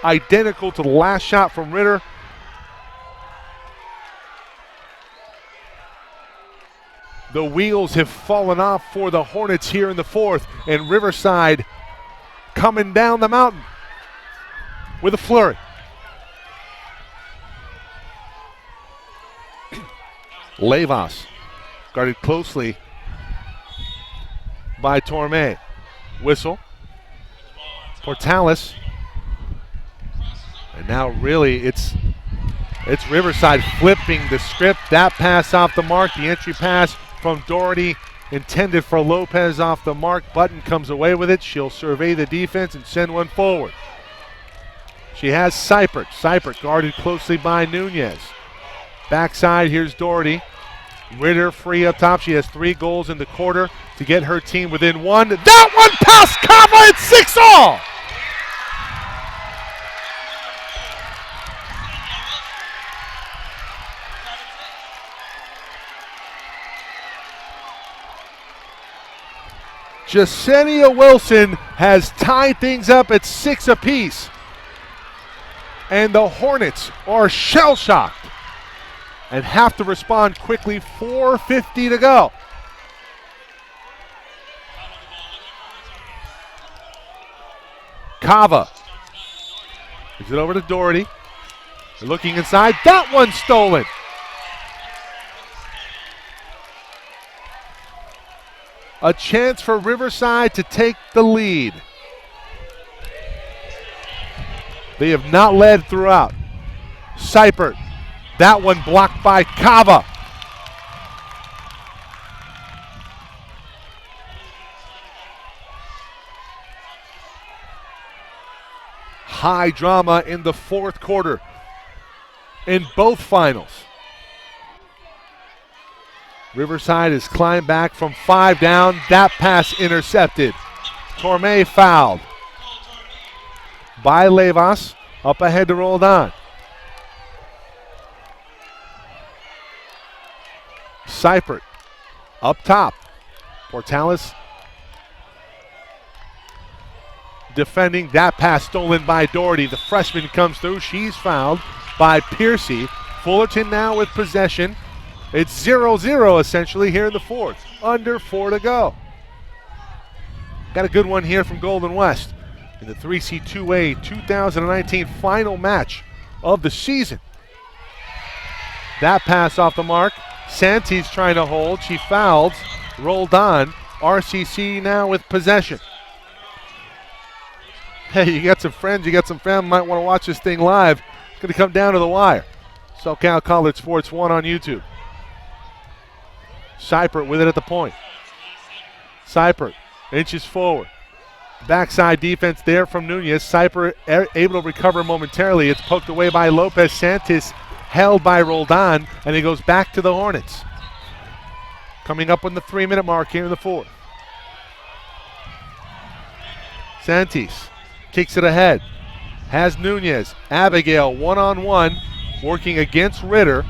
identical to the last shot from Ritter. The wheels have fallen off for the Hornets here in the 4th, and Riverside coming down the mountain with a flurry. Levas guarded closely by Torme. Whistle. Portales. And now really it's Riverside flipping the script. That pass off the mark. The entry pass from Doherty intended for Lopez off the mark. Button comes away with it. She'll survey the defense and send one forward. She has Seipert. Seipert guarded closely by Nunez. Backside, here's Doherty. Ritter free up top. She has 3 goals in the quarter to get her team within 1. That one past Cava. It's 6-all. Jasenia Wilson has tied things up at 6 apiece. And the Hornets are shell-shocked and have to respond quickly. 4:50 to go. Cava. Gives it over to Doherty. They're looking inside. That one's stolen. A chance for Riverside to take the lead. They have not led throughout. Seipert. That one blocked by Cava. High drama in the fourth quarter in both finals. Riverside has climbed back from 5 down. That pass intercepted. Torme fouled by Levas. Up ahead to Roldan. Seipert up top. Portales defending. That pass stolen by Doherty. The freshman comes through. She's fouled by Piercy. Fullerton now with possession. It's 0-0 essentially here in the fourth. Under 4 to go. Got a good one here from Golden West in the 3C2A 2019 final match of the season. That pass off the mark. Santis trying to hold. She fouls. Rolled on. RCC now with possession. Hey, you got some friends, you got some family, might want to watch this thing live. It's going to come down to the wire. SoCal College Sports 1 on YouTube. Seipert with it at the point. Seipert inches forward. Backside defense there from Nunez. Seipert able to recover momentarily. It's poked away by Lopez. Santis held by Roldan, and he goes back to the Hornets. Coming up on the 3-minute mark here in the fourth. Santis kicks it ahead. Has Nunez. Abigail one-on-one working against Ritter.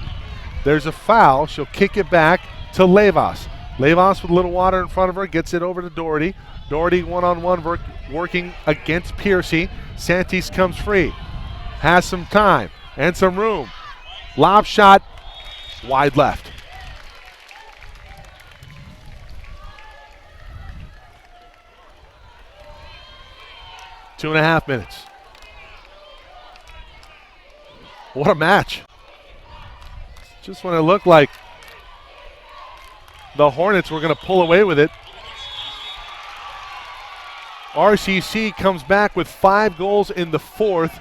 There's a foul. She'll kick it back to Levas. Levas with a little water in front of her. Gets it over to Doherty. Doherty one-on-one working against Piercy. Santis comes free. Has some time and some room. Lob shot wide left. Two and a half minutes. What a match. Just when it looked like the Hornets were going to pull away with it, RCC comes back with 5 goals in the fourth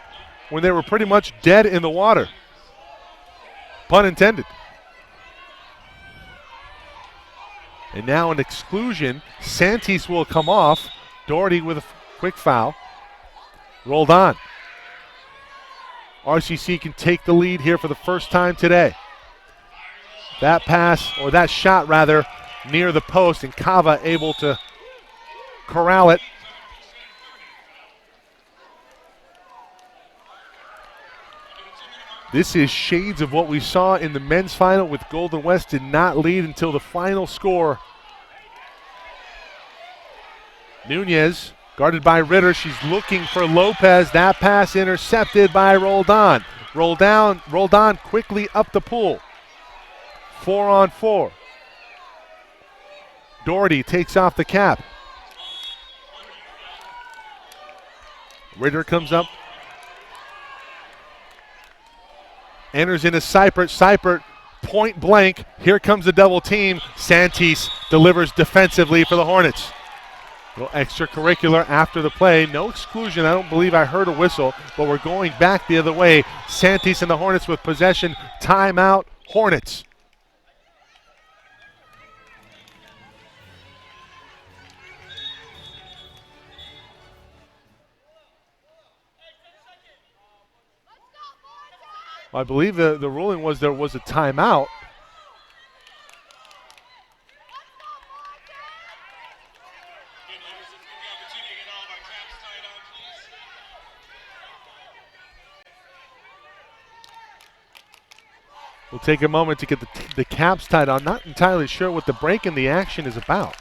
when they were pretty much dead in the water. Pun intended. And now an exclusion. Santis will come off. Doherty with a quick foul. Rolled on. RCC can take the lead here for the first time today. That pass, or that shot rather, near the post, and Cava able to corral it. This is shades of what we saw in the men's final with Golden West did not lead until the final score. Nunez guarded by Ritter. She's looking for Lopez. That pass intercepted by Roldan. Roldan quickly up the pool. 4-on-4. Doherty takes off the cap. Ritter comes up. Enters into Seipert. Seipert point blank. Here comes the double team. Santis delivers defensively for the Hornets. A little extracurricular after the play. No exclusion. I don't believe I heard a whistle, but we're going back the other way. Santis and the Hornets with possession. Timeout, Hornets. I believe the ruling was there was a timeout. We'll take a moment to get the caps tied on. Not entirely sure what the break in the action is about.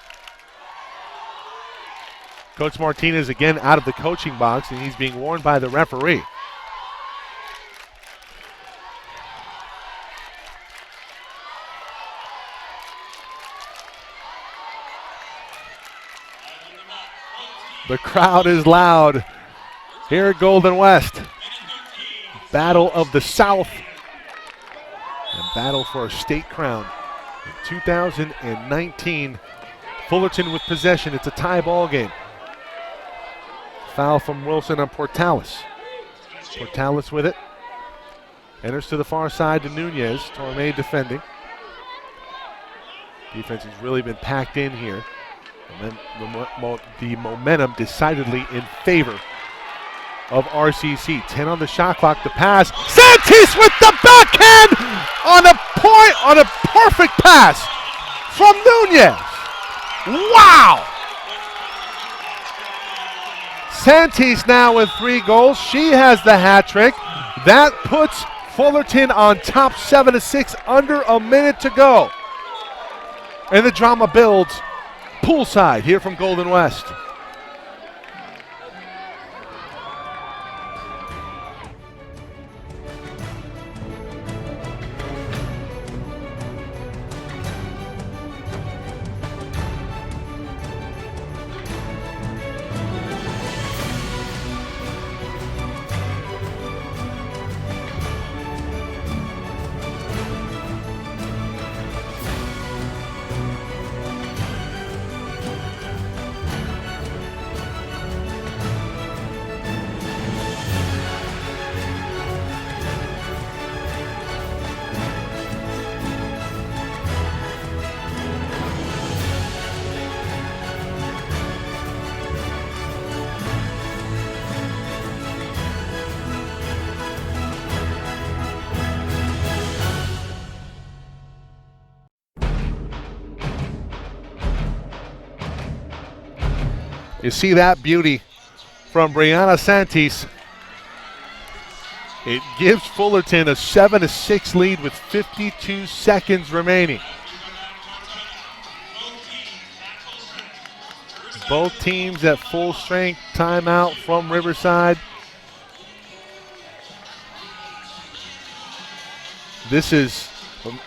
Coach Martinez again out of the coaching box, and he's being warned by the referee. The crowd is loud here at Golden West. Battle of the South and battle for a state crown. In 2019, Fullerton with possession. It's a tie ball game. Foul from Wilson on Portales. Portales with it. Enters to the far side to Nunez. Torme defending. Defense has really been packed in here. The momentum decidedly in favor of RCC. 10 on the shot clock. The pass. Santis with the backhand on a point, on a perfect pass from Nunez. Wow! Santis now with 3 goals. She has the hat trick. That puts Fullerton on top 7-6, under a minute to go. And the drama builds poolside here from Golden West. You see that beauty from Brianna Santis. It gives Fullerton a 7-6 lead with 52 seconds remaining. Both teams at full strength. Timeout from Riverside. This is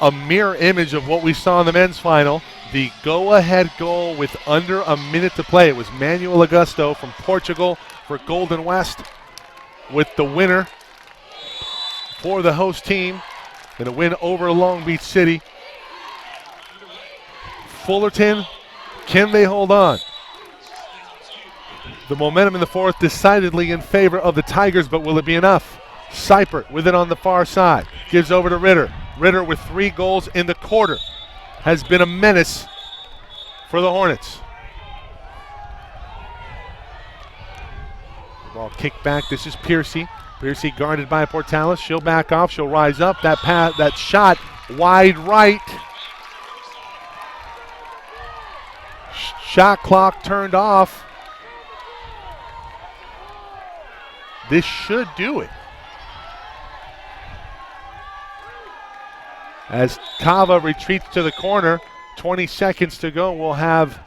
a mirror image of what we saw in the men's final. The go-ahead goal with under a minute to play. It was Manuel Augusto from Portugal for Golden West with the winner for the host team in a win over Long Beach City. Fullerton, can they hold on? The momentum in the fourth decidedly in favor of the Tigers, but will it be enough? Seipert with it on the far side. Gives over to Ritter. Ritter with 3 goals in the quarter has been a menace for the Hornets. The ball kicked back. This is Piercy. Piercy guarded by Portales. She'll back off. She'll rise up. That pass, that shot wide right. Shot clock turned off. This should do it. As Cava retreats to the corner, 20 seconds to go, we'll have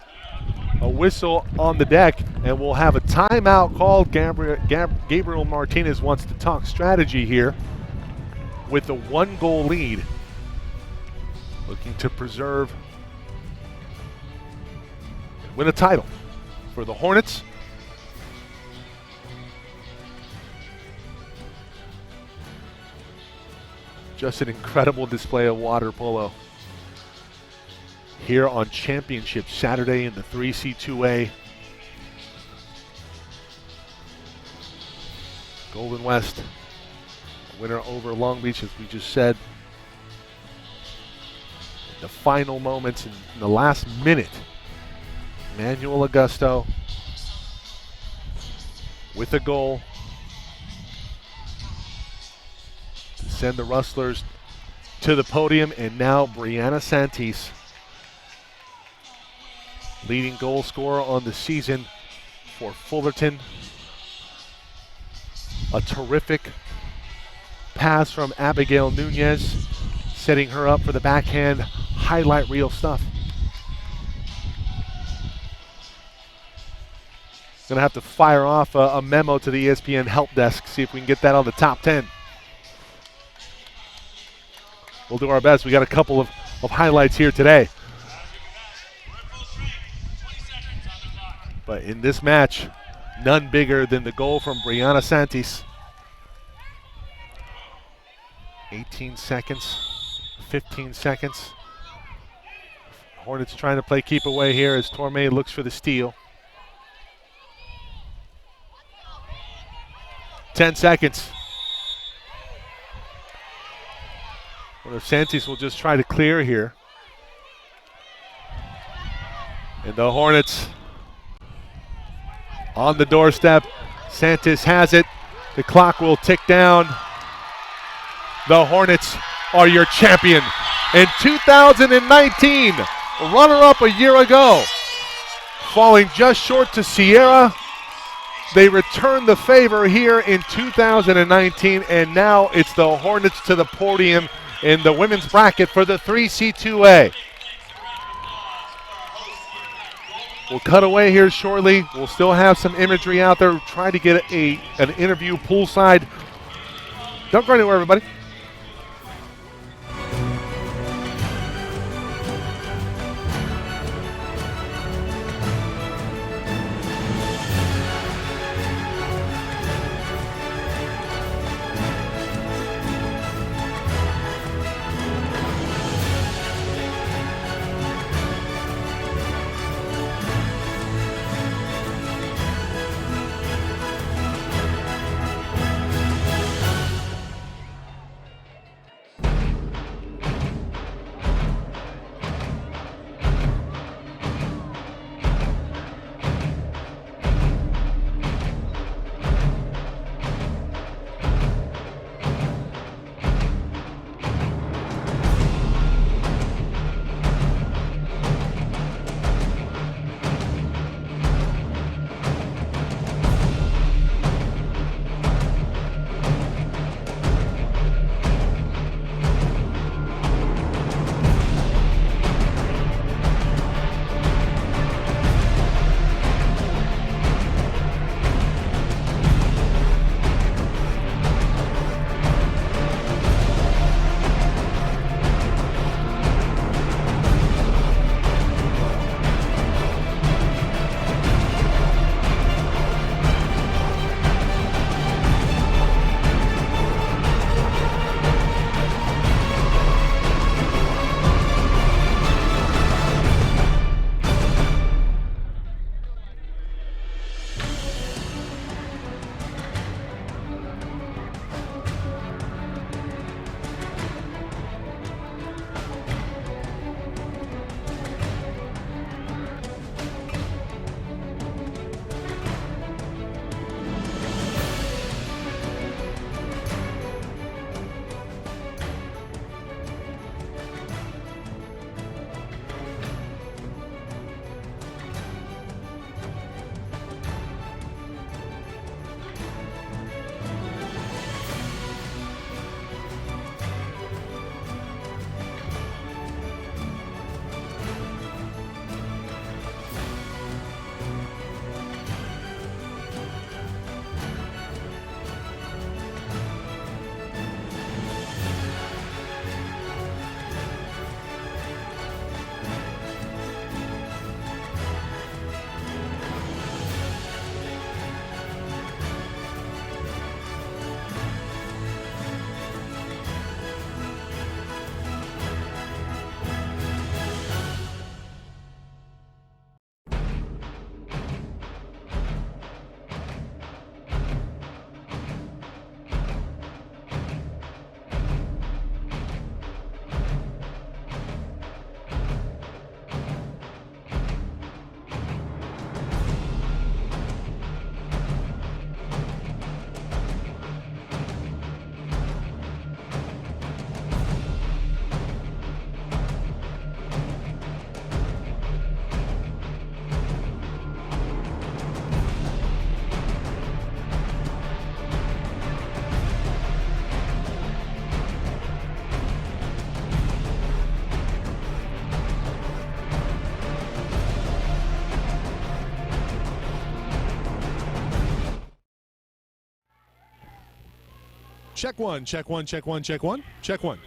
a whistle on the deck, and we'll have a timeout called. Gabriel Martinez wants to talk strategy here with the 1-goal lead, looking to preserve, win a title for the Hornets. Just an incredible display of water polo here on Championship Saturday in the 3C2A. Golden West, winner over Long Beach, as we just said. The final moments in the last minute, Manuel Augusto with a goal to send the Rustlers to the podium, and now Brianna Santis, leading goal scorer on the season for Fullerton. A terrific pass from Abigail Nunez, setting her up for the backhand highlight reel stuff. Gonna have to fire off a memo to the ESPN help desk, see if we can get that on the top 10. We'll do our best. We got a couple of highlights here today. But in this match, None bigger than the goal from Brianna Santis. 18 seconds, 15 seconds. Hornets trying to play keep away here as Torme looks for the steal. 10 seconds. What if Santis will just try to clear here? And the Hornets on the doorstep. Santis has it. The clock will tick down. The Hornets are your champion in 2019. Runner-up a year ago. Falling just short to Sierra. They return the favor here in 2019, and now it's the Hornets to the podium in the women's bracket for the 3C2A. We'll cut away here shortly. We'll still have some imagery out there. Try to get an interview poolside. Don't go anywhere, everybody. Check one, check one, check one, check one, check one.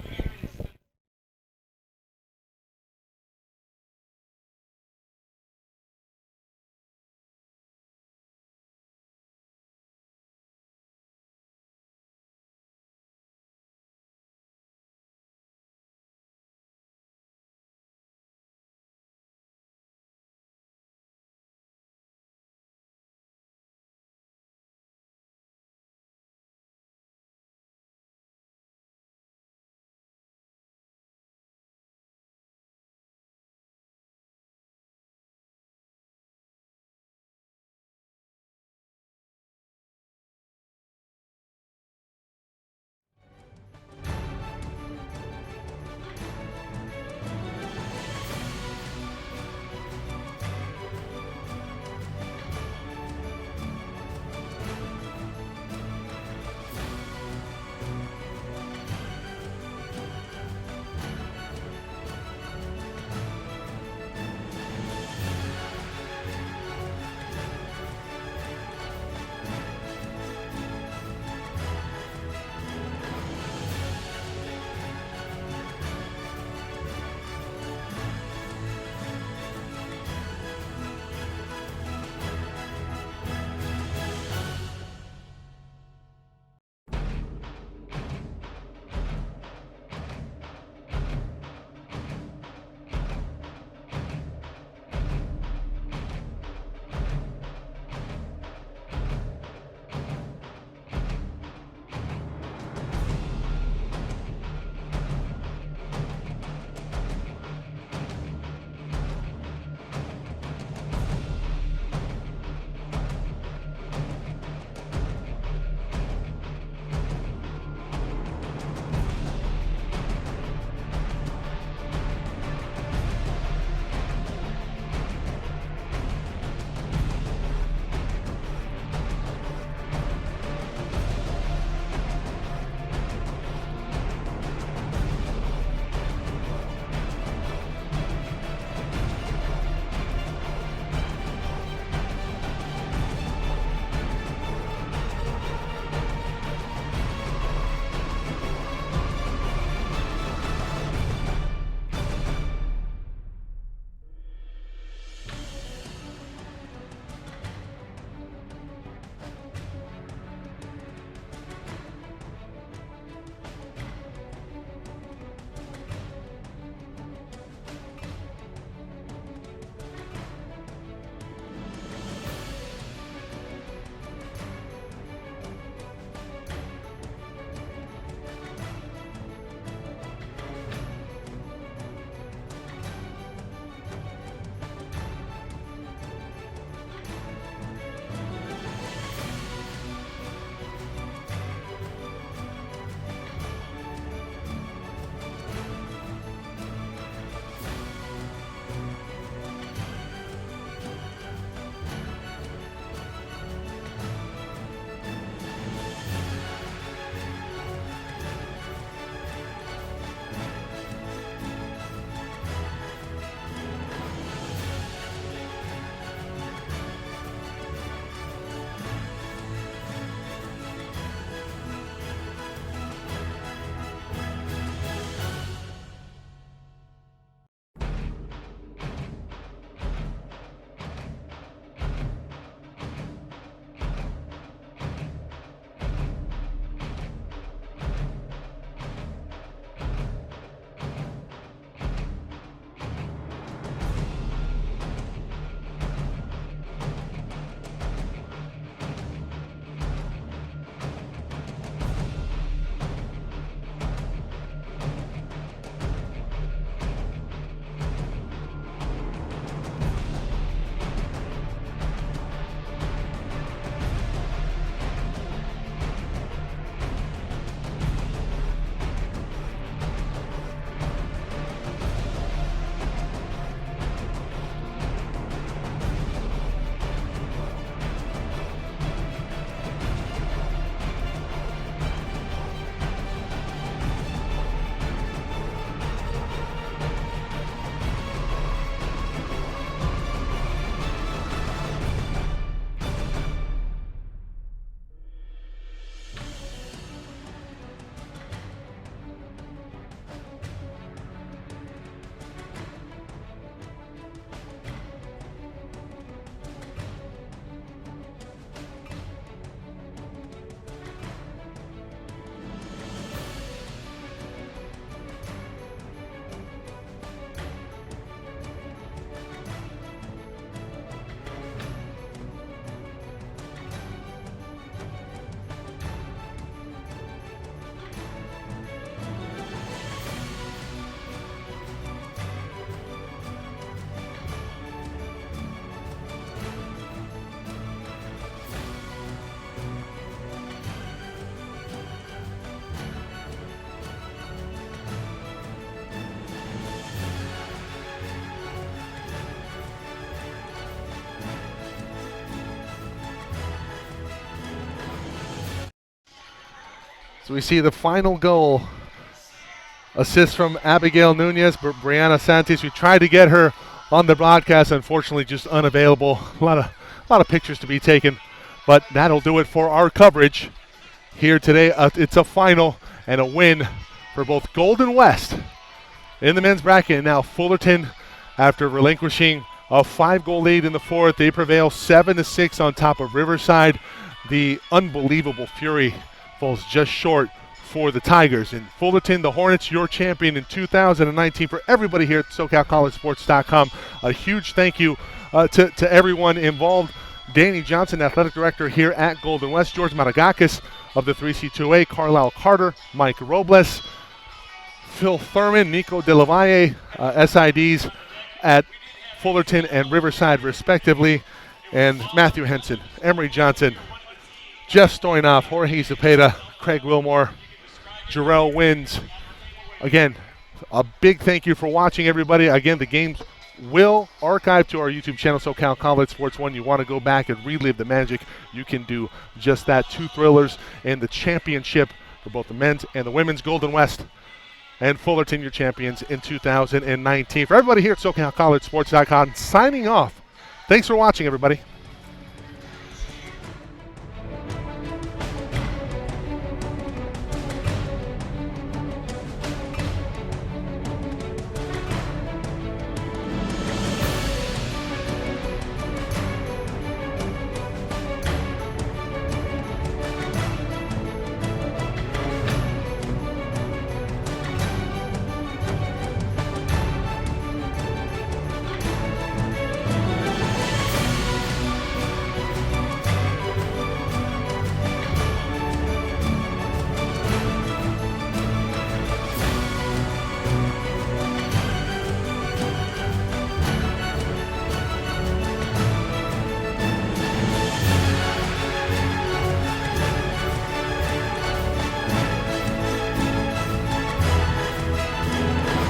So we see the final goal. Assist from Abigail Nunez, Brianna Santos. We tried to get her on the broadcast, unfortunately just unavailable. A lot of pictures to be taken, but that'll do it for our coverage here today. It's a final and a win for both Golden West in the men's bracket. And now Fullerton, after relinquishing a 5-goal lead in the fourth, they prevail 7-6 on top of Riverside. The unbelievable Fury falls just short for the Tigers. In Fullerton, the Hornets, your champion in 2019. For everybody here at SoCalCollegeSports.com, a huge thank you to everyone involved. Danny Johnson, athletic director here at Golden West, George Matagakis of the 3C2A, Carlisle Carter, Mike Robles, Phil Thurman, Nico De La Valle, SIDs at Fullerton and Riverside respectively, and Matthew Henson, Emery Johnson, Jeff Stoynoff, Jorge Zepeda, Craig Wilmore, Jarrell Wins. Again, a big thank you for watching, everybody. Again, the games will archive to our YouTube channel, SoCal College Sports 1. You want to go back and relive the magic, you can do just that. 2 thrillers and the championship for both the men's and the women's. Golden West and Fullerton, your champions in 2019. For everybody here at SoCalCollegeSports.com, signing off. Thanks for watching, everybody.